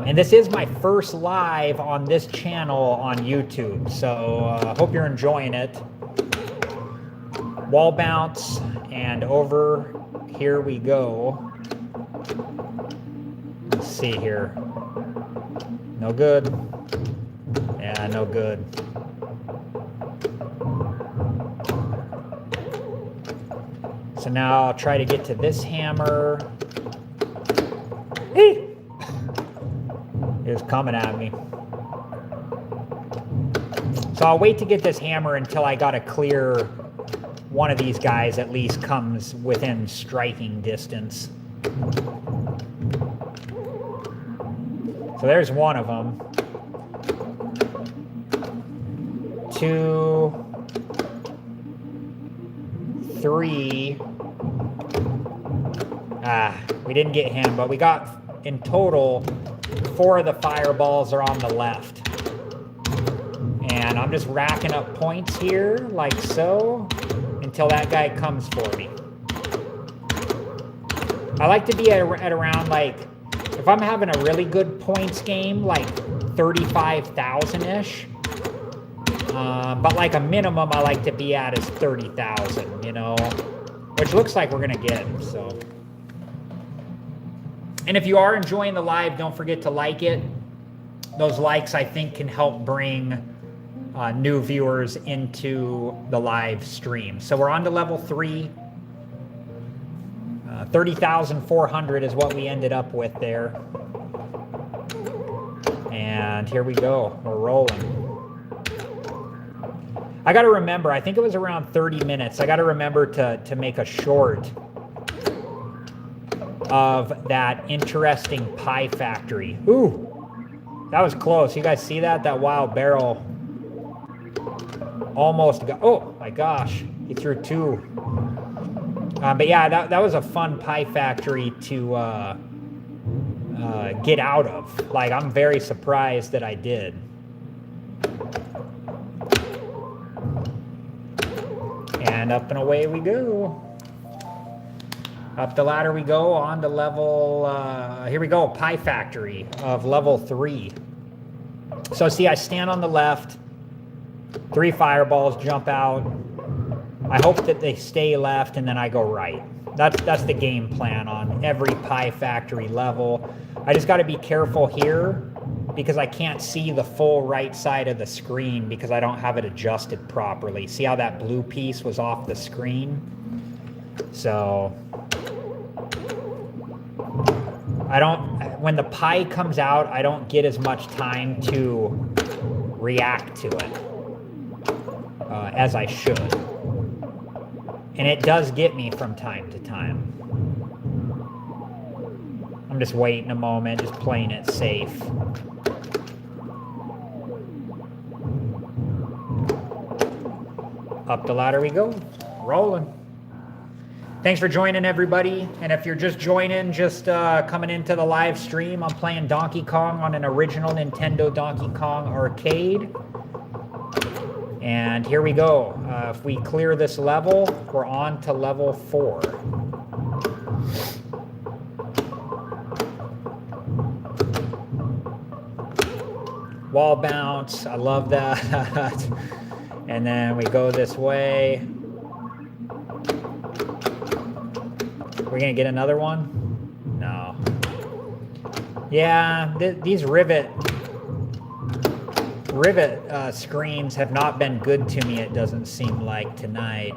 And this is my first live on this channel on YouTube, so hope you're enjoying it. Wall bounce, and over here we go. Let's see here. No good. Yeah, no good. So now I'll try to get to this hammer. He was coming at me. So I'll wait to get this hammer until I got a clear one of these guys at least comes within striking distance. So there's one of them. 2, 3. We didn't get him, but we got in total 4 of the fireballs are on the left. And I'm just racking up points here like so until that guy comes for me. I like to be at around, like, if I'm having a really good points game, like 35,000-ish. But like a minimum I like to be at is 30,000, you know, which looks like we're going to get, so. And if you are enjoying the live, don't forget to like it. Those likes, I think, can help bring new viewers into the live stream. So we're on to level 3. 30,400 is what we ended up with there. And here we go. We're rolling. I got to remember, I think it was around 30 minutes. I got to remember to make a short of that interesting pie factory. Ooh, that was close. You guys see that? That wild barrel almost got, oh my gosh, he threw 2. But yeah, that was a fun pie factory to get out of. Like, I'm very surprised that I did. And up and away we go. Up the ladder we go, on to level, here we go, Pie Factory of level 3. So see, I stand on the left, 3 fireballs jump out. I hope that they stay left, and then I go right. That's the game plan on every Pie Factory level. I just got to be careful here because I can't see the full right side of the screen because I don't have it adjusted properly. See how that blue piece was off the screen? So I don't, when the pie comes out, I don't get as much time to react to it as I should. And it does get me from time to time. I'm just waiting a moment, just playing it safe. Up the ladder we go, rolling. Thanks for joining, everybody. And if you're just joining, just coming into the live stream, I'm playing Donkey Kong on an original Nintendo Donkey Kong arcade. And here we go. If we clear this level, we're on to level 4. Wall bounce, I love that. And then we go this way. We're gonna get another one? No. Yeah, these rivet screens have not been good to me, it doesn't seem like, tonight.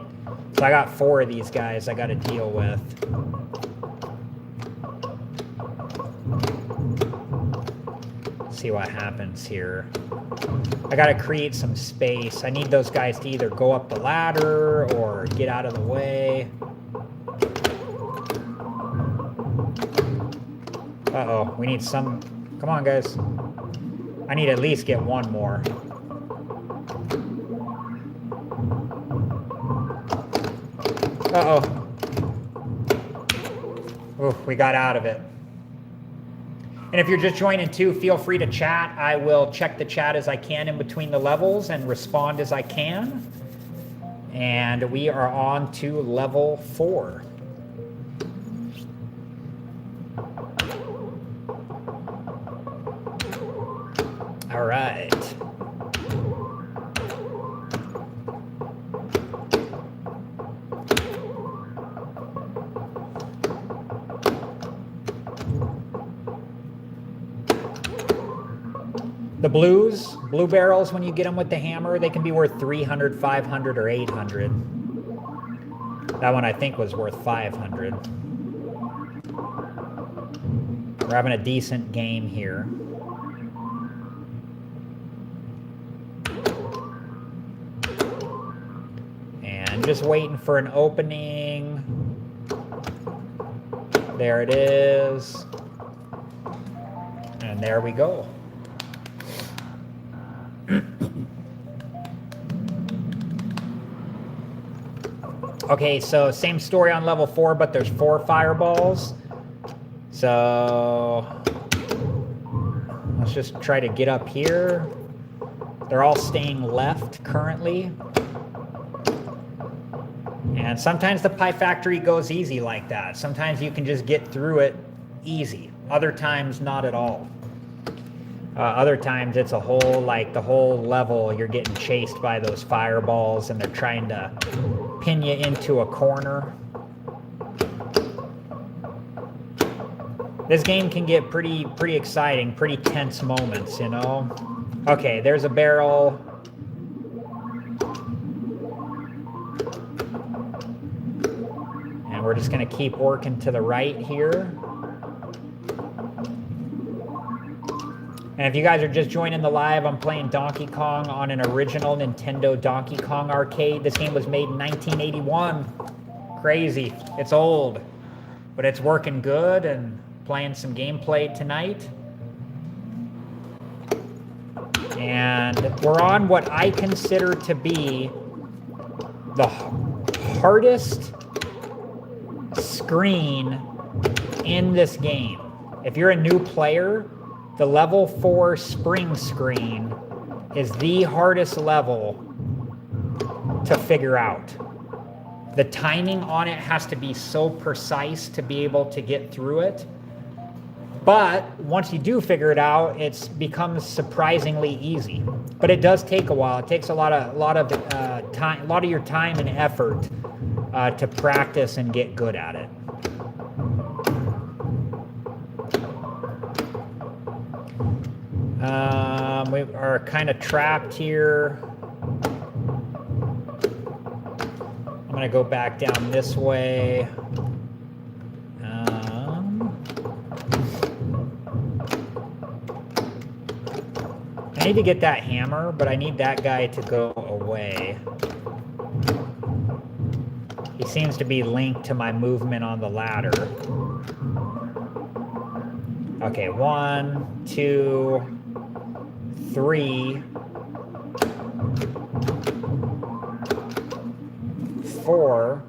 So I got 4 of these guys I gotta deal with. See what happens here. I gotta create some space. I need those guys to either go up the ladder or get out of the way. Uh-oh, we need some... Come on, guys. I need to at least get one more. Uh-oh. Ooh, we got out of it. And if you're just joining too, feel free to chat. I will check the chat as I can in between the levels and respond as I can. And we are on to level 4. All right. The blue barrels, when you get them with the hammer, they can be worth 300, 500, or 800. That one I think was worth 500. We're having a decent game here. And just waiting for an opening. There it is. And there we go. Okay, so same story on level 4, but there's 4 fireballs. So let's just try to get up here. They're all staying left currently. And sometimes the Pie Factory goes easy like that. Sometimes you can just get through it easy. Other times, not at all. Other times it's a whole, like the whole level, you're getting chased by those fireballs and they're trying to pin you into a corner. This game can get pretty exciting, pretty tense moments, you know? Okay, there's a barrel. And we're just gonna keep working to the right here. And if you guys are just joining the live, I'm playing Donkey Kong on an original Nintendo Donkey Kong arcade. This game was made in 1981. Crazy. It's old, but it's working good and playing some gameplay tonight. And we're on what I consider to be the hardest screen in this game. If you're a new player, the level 4 spring screen is the hardest level to figure out. The timing on it has to be so precise to be able to get through it. But once you do figure it out, it becomes surprisingly easy. But it does take a while. It takes a lot of time, a lot of your time and effort to practice and get good at it. We are kind of trapped here. I'm going to go back down this way. I need to get that hammer, but I need that guy to go away. He seems to be linked to my movement on the ladder. Okay, 1, 2, 3, 4.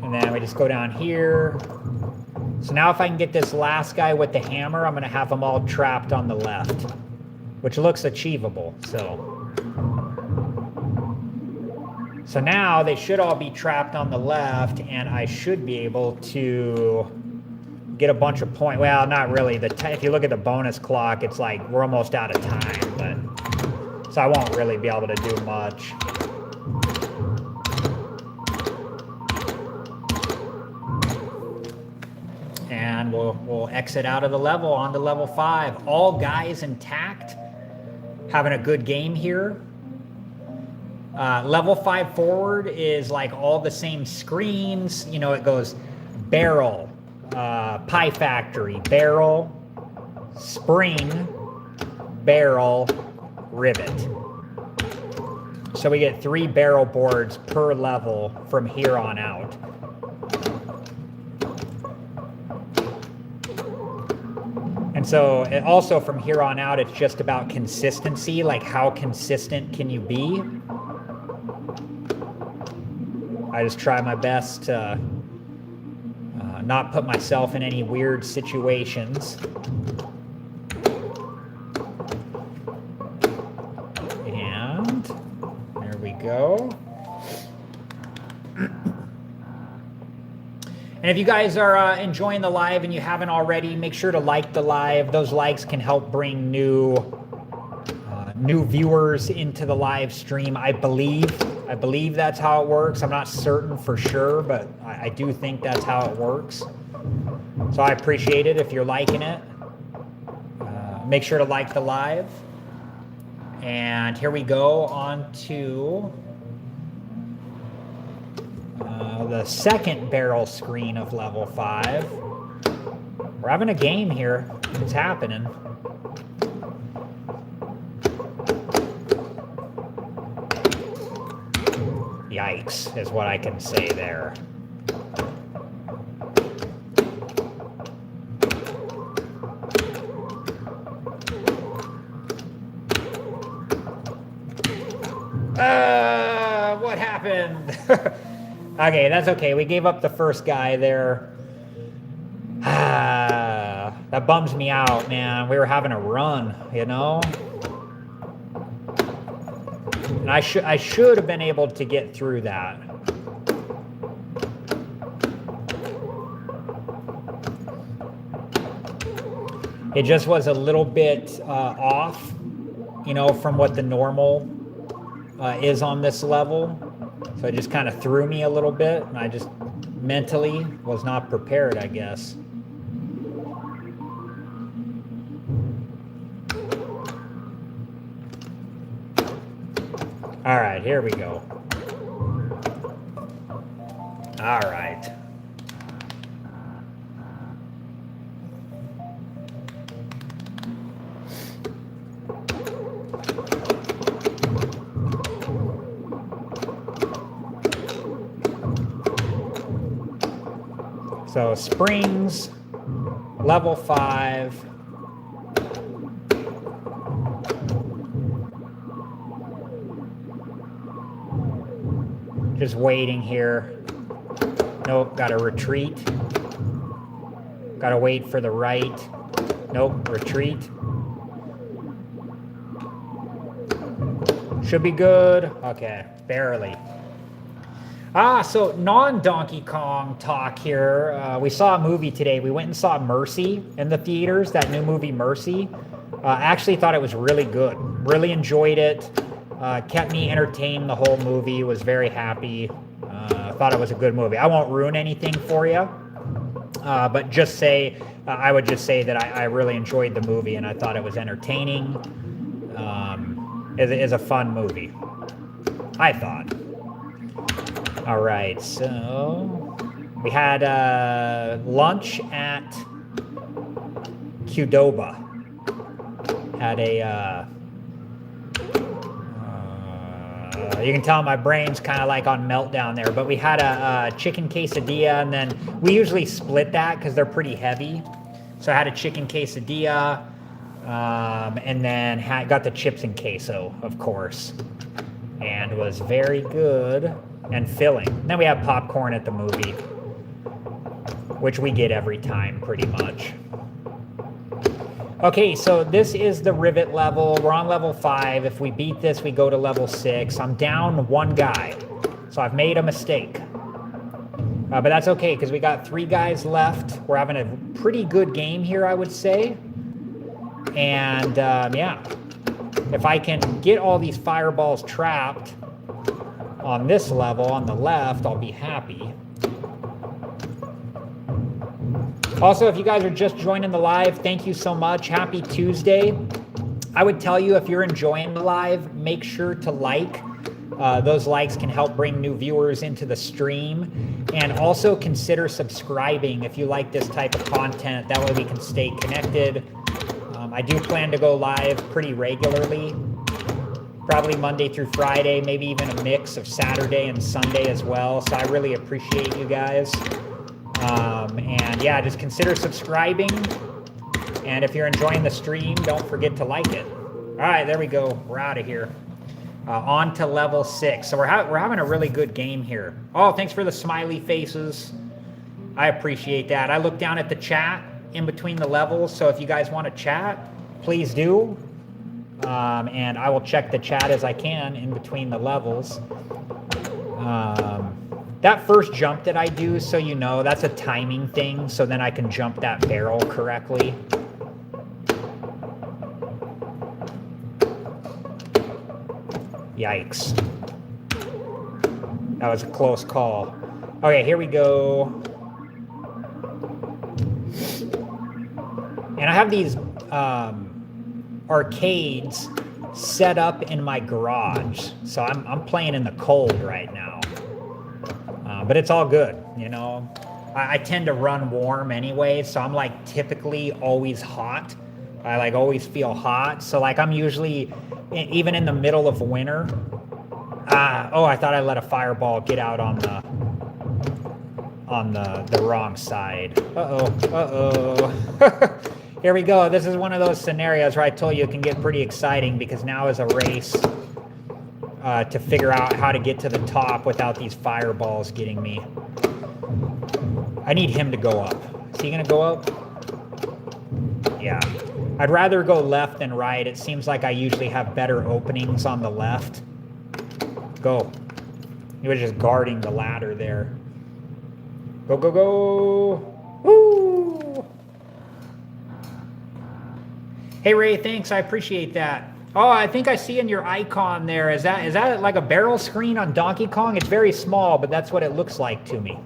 And then we just go down here. So now if I can get this last guy with the hammer, I'm going to have them all trapped on the left, which looks achievable. So now they should all be trapped on the left, and I should be able to get a bunch of points. Well, not really. If you look at the bonus clock, it's like we're almost out of time, but so I won't really be able to do much. And we'll exit out of the level onto level 5. All guys intact, having a good game here. Level 5 forward is like all the same screens. You know, it goes barrel, pie factory, barrel, spring, barrel, rivet. So we get 3 barrel boards per level from here on out. And so also from here on out, it's just about consistency, like how consistent can you be? I just try my best to not put myself in any weird situations. And there we go. And if you guys are enjoying the live and you haven't already, make sure to like the live. Those likes can help bring new viewers into the live stream. I believe that's how it works. I'm not certain for sure, but I do think that's how it works. So I appreciate it if you're liking it. Make sure to like the live. And here we go on to the second barrel screen of level 5. We're having a game here. It's happening. Yikes, is what I can say there. What happened? Okay, that's okay. We gave up the first guy there. That bums me out, man. We were having a run, you know? And I should have been able to get through that. It just was a little bit off, you know, from what the normal is on this level. So it just kind of threw me a little bit, and I just mentally was not prepared, I guess. All right, here we go. All right. So springs, level 5. Just waiting here. Nope, gotta retreat. Gotta wait for the right. Nope, retreat. Should be good. Okay, barely. So non-Donkey Kong talk here. We saw a movie today. We went and saw Mercy in the theaters, that new movie Mercy. Actually thought it was really good. Really enjoyed it. Kept me entertained the whole movie. Was very happy. Thought it was a good movie. I won't ruin anything for you, but just say, I would just say that I really enjoyed the movie and I thought it was entertaining. It is a fun movie, I thought. All right, so we had lunch at Qdoba. Had a, you can tell my brain's kind of like on meltdown there, but we had a chicken quesadilla, and then we usually split that because they're pretty heavy. So I had a chicken quesadilla, and then got the chips and queso, of course, and it was very good and filling. Then we have popcorn at the movie, which we get every time pretty much. Okay, so this is the rivet level. We're on level 5. If we beat this, we go to level 6. I'm down 1 guy, so I've made a mistake. But that's okay, because we got 3 guys left. We're having a pretty good game here, I would say. And, yeah. If I can get all these fireballs trapped on this level, on the left, I'll be happy. Also, if you guys are just joining the live, thank you so much. Happy Tuesday. I would tell you, if you're enjoying the live, make sure to like. Those likes can help bring new viewers into the stream. And also consider subscribing if you like this type of content. That way we can stay connected. I do plan to go live pretty regularly. Probably Monday through Friday, maybe even a mix of Saturday and Sunday as well. So I really appreciate you guys. And yeah, just consider subscribing. And if you're enjoying the stream, don't forget to like it. All right, there we go. We're out of here. On to level 6. So we're having a really good game here. Oh, thanks for the smiley faces. I appreciate that. I look down at the chat in between the levels. So if you guys want to chat, please do. And I will check the chat as I can in between the levels. That first jump that I do, so you know, that's a timing thing, so then I can jump that barrel correctly. Yikes. That was a close call. Okay, here we go. And I have these arcades set up in my garage, so I'm playing in the cold right now. But it's all good, you know. I tend to run warm anyway, so I'm like typically always hot. I like always feel hot. So like I'm usually, even in the middle of winter. Oh, I thought I let a fireball get out on the wrong side. Uh-oh. Here we go. This is one of those scenarios where I told you it can get pretty exciting because now is a race to figure out how to get to the top without these fireballs getting me. I need him to go up. Is he gonna go up? Yeah. I'd rather go left than right. It seems like I usually have better openings on the left. Go. He was just guarding the ladder there. Go, go, go. Woo! Hey, Ray, thanks. I appreciate that. Oh, I think I see in your icon there. Is that like a barrel screen on Donkey Kong? It's very small, but that's what it looks like to me.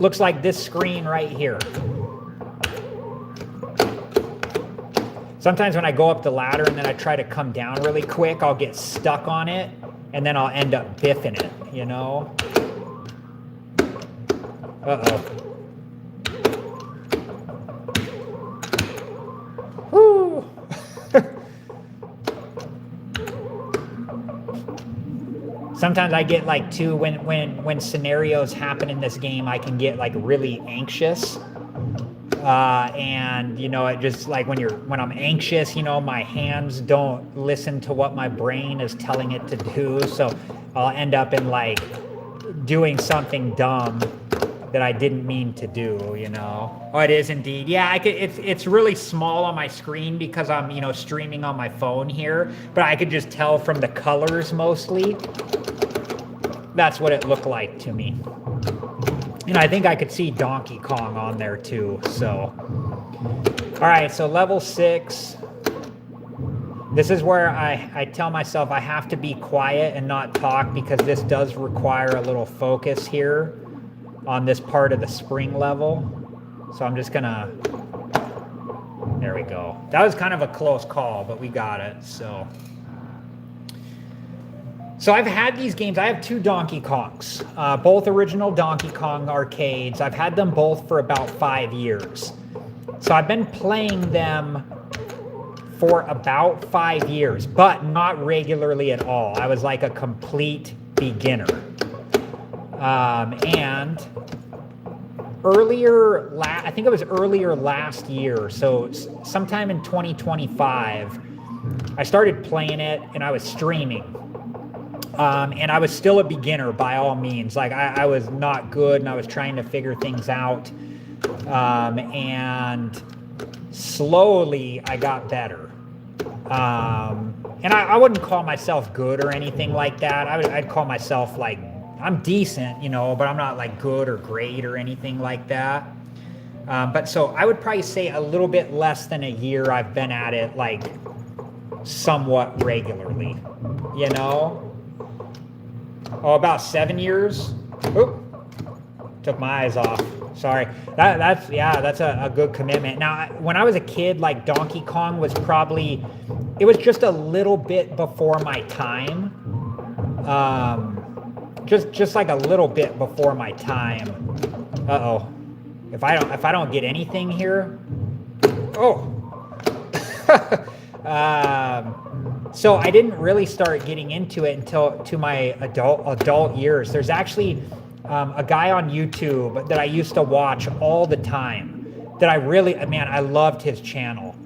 Looks like this screen right here. Sometimes when I go up the ladder and then I try to come down really quick, I'll get stuck on it, and then I'll end up biffing it, you know? Uh-oh. Woo! Sometimes I get like too, when scenarios happen in this game, I can get like really anxious. And you know, it just like when I'm anxious, you know, my hands don't listen to what my brain is telling it to do. So I'll end up in like doing something dumb that I didn't mean to do, you know. Oh, it is indeed. Yeah, I could, it's really small on my screen because I'm, you know, streaming on my phone here, but I could just tell from the colors mostly. That's what it looked like to me. And I think I could see Donkey Kong on there too, so. All right, so level 6. This is where I tell myself I have to be quiet and not talk because this does require a little focus here on this part of the spring level. So I'm just gonna, there we go. That was kind of a close call, but we got it, so. So I've had these games, I have 2 Donkey Kongs, both original Donkey Kong arcades. I've had them both for about 5 years. So I've been playing them for about 5 years, but not regularly at all. I was like a complete beginner. And earlier, I think it was earlier last year, so sometime in 2025, I started playing it and I was streaming. And I was still a beginner by all means. Like I was not good and I was trying to figure things out. And slowly I got better. And I wouldn't call myself good or anything like that. I'd call myself like, I'm decent, you know, but I'm not like good or great or anything like that. But so I would probably say a little bit less than a year I've been at it like somewhat regularly, you know? Oh, about 7 years. Oop, took my eyes off. Sorry. That's a good commitment. Now, when I was a kid, like Donkey Kong was probably, it was just a little bit before my time. Just like a little bit before my time. Uh-oh. If I don't get anything here. Oh. So I didn't really start getting into it until to my adult years. There's actually a guy on YouTube that I used to watch all the time that I really, man, I loved his channel.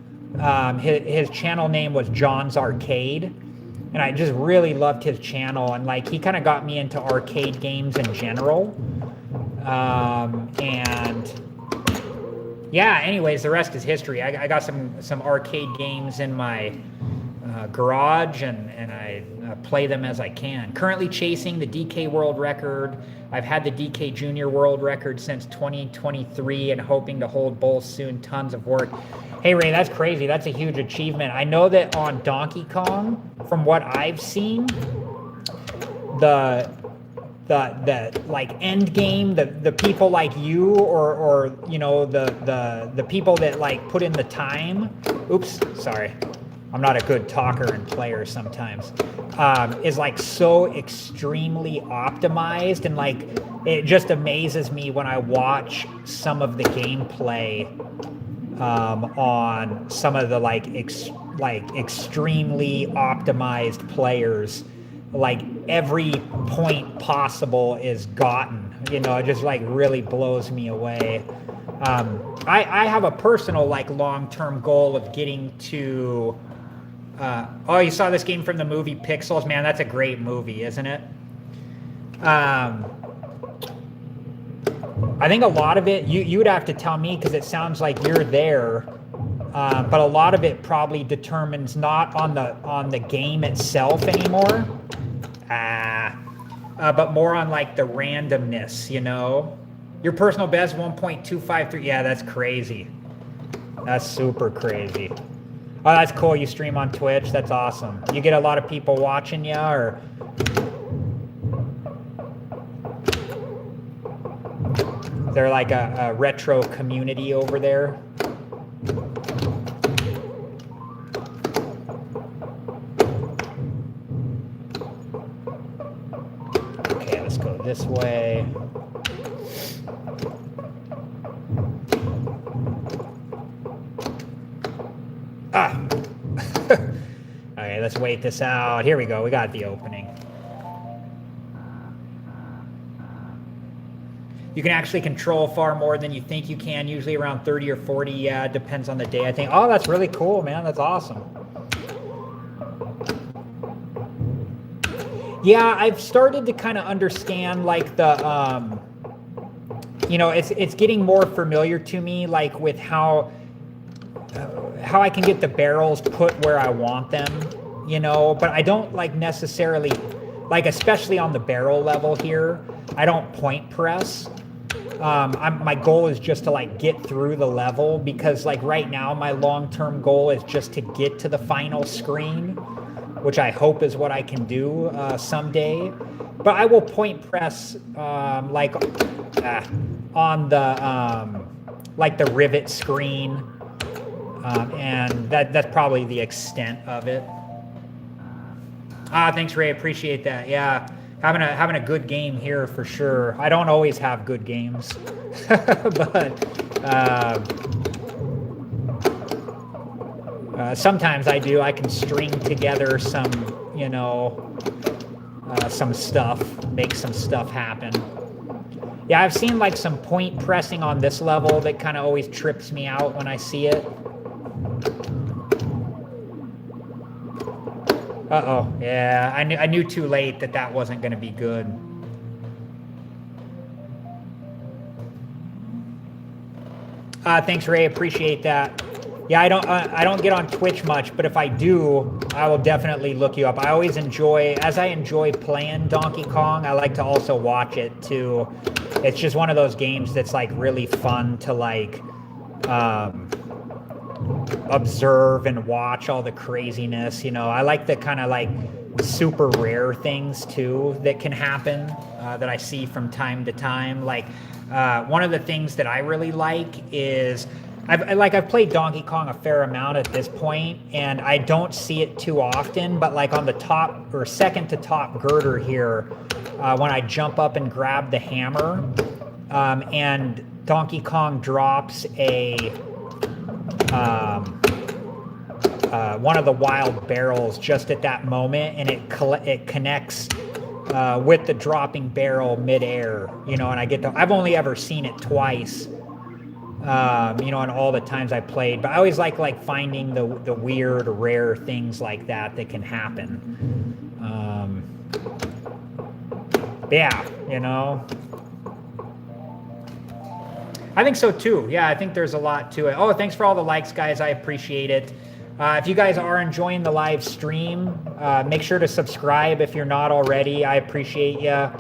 His channel name was John's Arcade, and I just really loved his channel, and like he kind of got me into arcade games in general. And yeah, anyways, the rest is history. I got some arcade games in my garage, and I play them as I can. Currently chasing the DK World Record. I've had the DK Junior World Record since 2023 and hoping to hold both soon. Tons of work. Hey, Ray, that's crazy. That's a huge achievement. I know that on Donkey Kong, from what I've seen, the like end game, the people like you or you know the people that like put in the time. Oops, sorry. I'm not a good talker and player sometimes, is like so extremely optimized, and like it just amazes me when I watch some of the gameplay on some of the like extremely optimized players. Like every point possible is gotten, you know. It just like really blows me away. I have a personal like long-term goal of getting to oh, you saw this game from the movie Pixels? Man, that's a great movie, isn't it? I think a lot of it, you would have to tell me because it sounds like you're there, but a lot of it probably determines not on the game itself anymore, but more on like the randomness, you know? Your personal best 1.253, yeah, that's crazy. That's super crazy. Oh, that's cool. You stream on Twitch. That's awesome. You get a lot of people watching you, or? Is there like a retro community over there? Okay, let's go this way. Ah. Okay, let's wait this out. Here we go. We got the opening. You can actually control far more than you think you can, usually around 30 or 40. Yeah, it depends on the day, I think. Oh, that's really cool, man. That's awesome. Yeah, I've started to kind of understand like the you know, it's getting more familiar to me, like with how I can get the barrels put where I want them, you know, but I don't like necessarily, like especially on the barrel level here, I don't point press. My goal is just to like get through the level, because like right now my long-term goal is just to get to the final screen, which I hope is what I can do someday. But I will point press like on the like the rivet screen, and that's probably the extent of it. Thanks, Ray. Appreciate that. Yeah, having a good game here for sure. I don't always have good games, but sometimes I do. I can string together some, you know, some stuff, make some stuff happen. Yeah, I've seen like some point pressing on this level that kind of always trips me out when I see it. Uh-oh, yeah, I knew too late that wasn't going to be good. Thanks, Ray, appreciate that. Yeah, I don't get on Twitch much, but if I do, I will definitely look you up. I always enjoy, as I enjoy playing Donkey Kong, I like to also watch it too. It's just one of those games that's like really fun to like observe and watch all the craziness, you know. I like the kind of like super rare things too that can happen that I see from time to time. Like one of the things that I really like is I've played Donkey Kong a fair amount at this point, and I don't see it too often, but like on the top or second to top girder here, when I jump up and grab the hammer, and Donkey Kong drops a one of the wild barrels just at that moment, and it connects with the dropping barrel midair, you know, and I've only ever seen it twice, you know, in all the times I played, but I always like finding the weird, rare things like that can happen. Yeah, you know. I think so too. Yeah, I think there's a lot to it. Oh, thanks for all the likes, guys. I appreciate it. If you guys are enjoying the live stream, make sure to subscribe if you're not already. I appreciate you.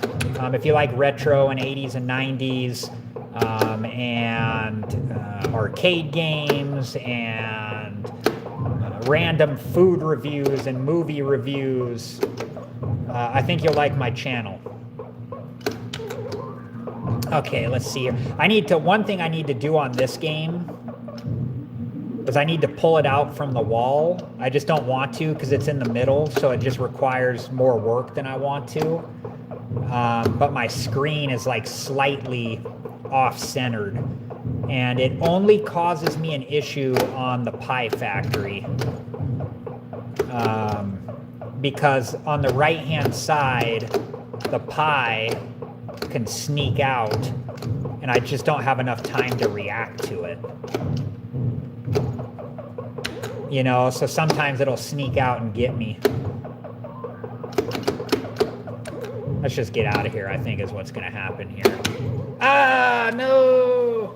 If you like retro and 80s and 90s and arcade games and random food reviews and movie reviews, I think you'll like my channel. Okay, let's see here. One thing I need to do on this game is I need to pull it out from the wall. I just don't want to because it's in the middle, so it just requires more work than I want to. But my screen is like slightly off-centered, and it only causes me an issue on the Pie Factory. Because on the right-hand side, the pie can sneak out, and I just don't have enough time to react to it. You know, so sometimes it'll sneak out and get me. Let's just get out of here, I think is what's going to happen here. Ah, no!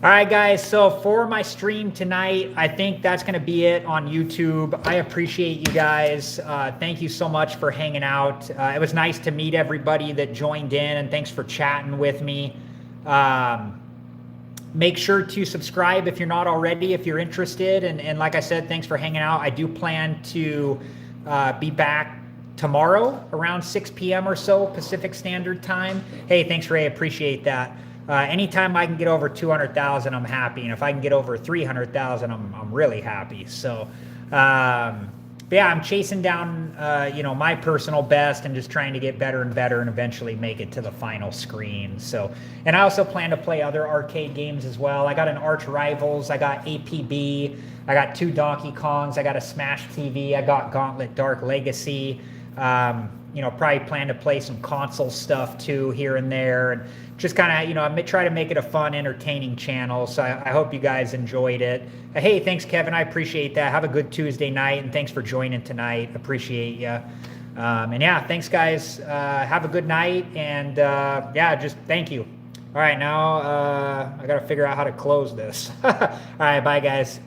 All right, guys, so for my stream tonight, I think that's going to be it on YouTube. I appreciate you guys. Thank you so much for hanging out. It was nice to meet everybody that joined in, and thanks for chatting with me. Make sure to subscribe if you're not already, if you're interested. And like I said, thanks for hanging out. I do plan to be back tomorrow around 6 p.m. or so Pacific Standard Time. Hey, thanks, Ray. Appreciate that. Anytime I can get over 200,000, I'm happy. And if I can get over 300,000, I'm really happy. So, but yeah, I'm chasing down, you know, my personal best and just trying to get better and better and eventually make it to the final screen. So, and I also plan to play other arcade games as well. I got an Arch Rivals, I got APB, I got 2 Donkey Kongs, I got a Smash TV, I got Gauntlet Dark Legacy. You know, probably plan to play some console stuff too here and there, and just kind of, you know, try to make it a fun, entertaining channel. So I hope you guys enjoyed it. Hey, thanks, Kevin. I appreciate that. Have a good Tuesday night, and thanks for joining tonight. Appreciate you. And yeah, thanks guys. Have a good night. And yeah, just thank you. All right, now I got to figure out how to close this. All right, bye guys.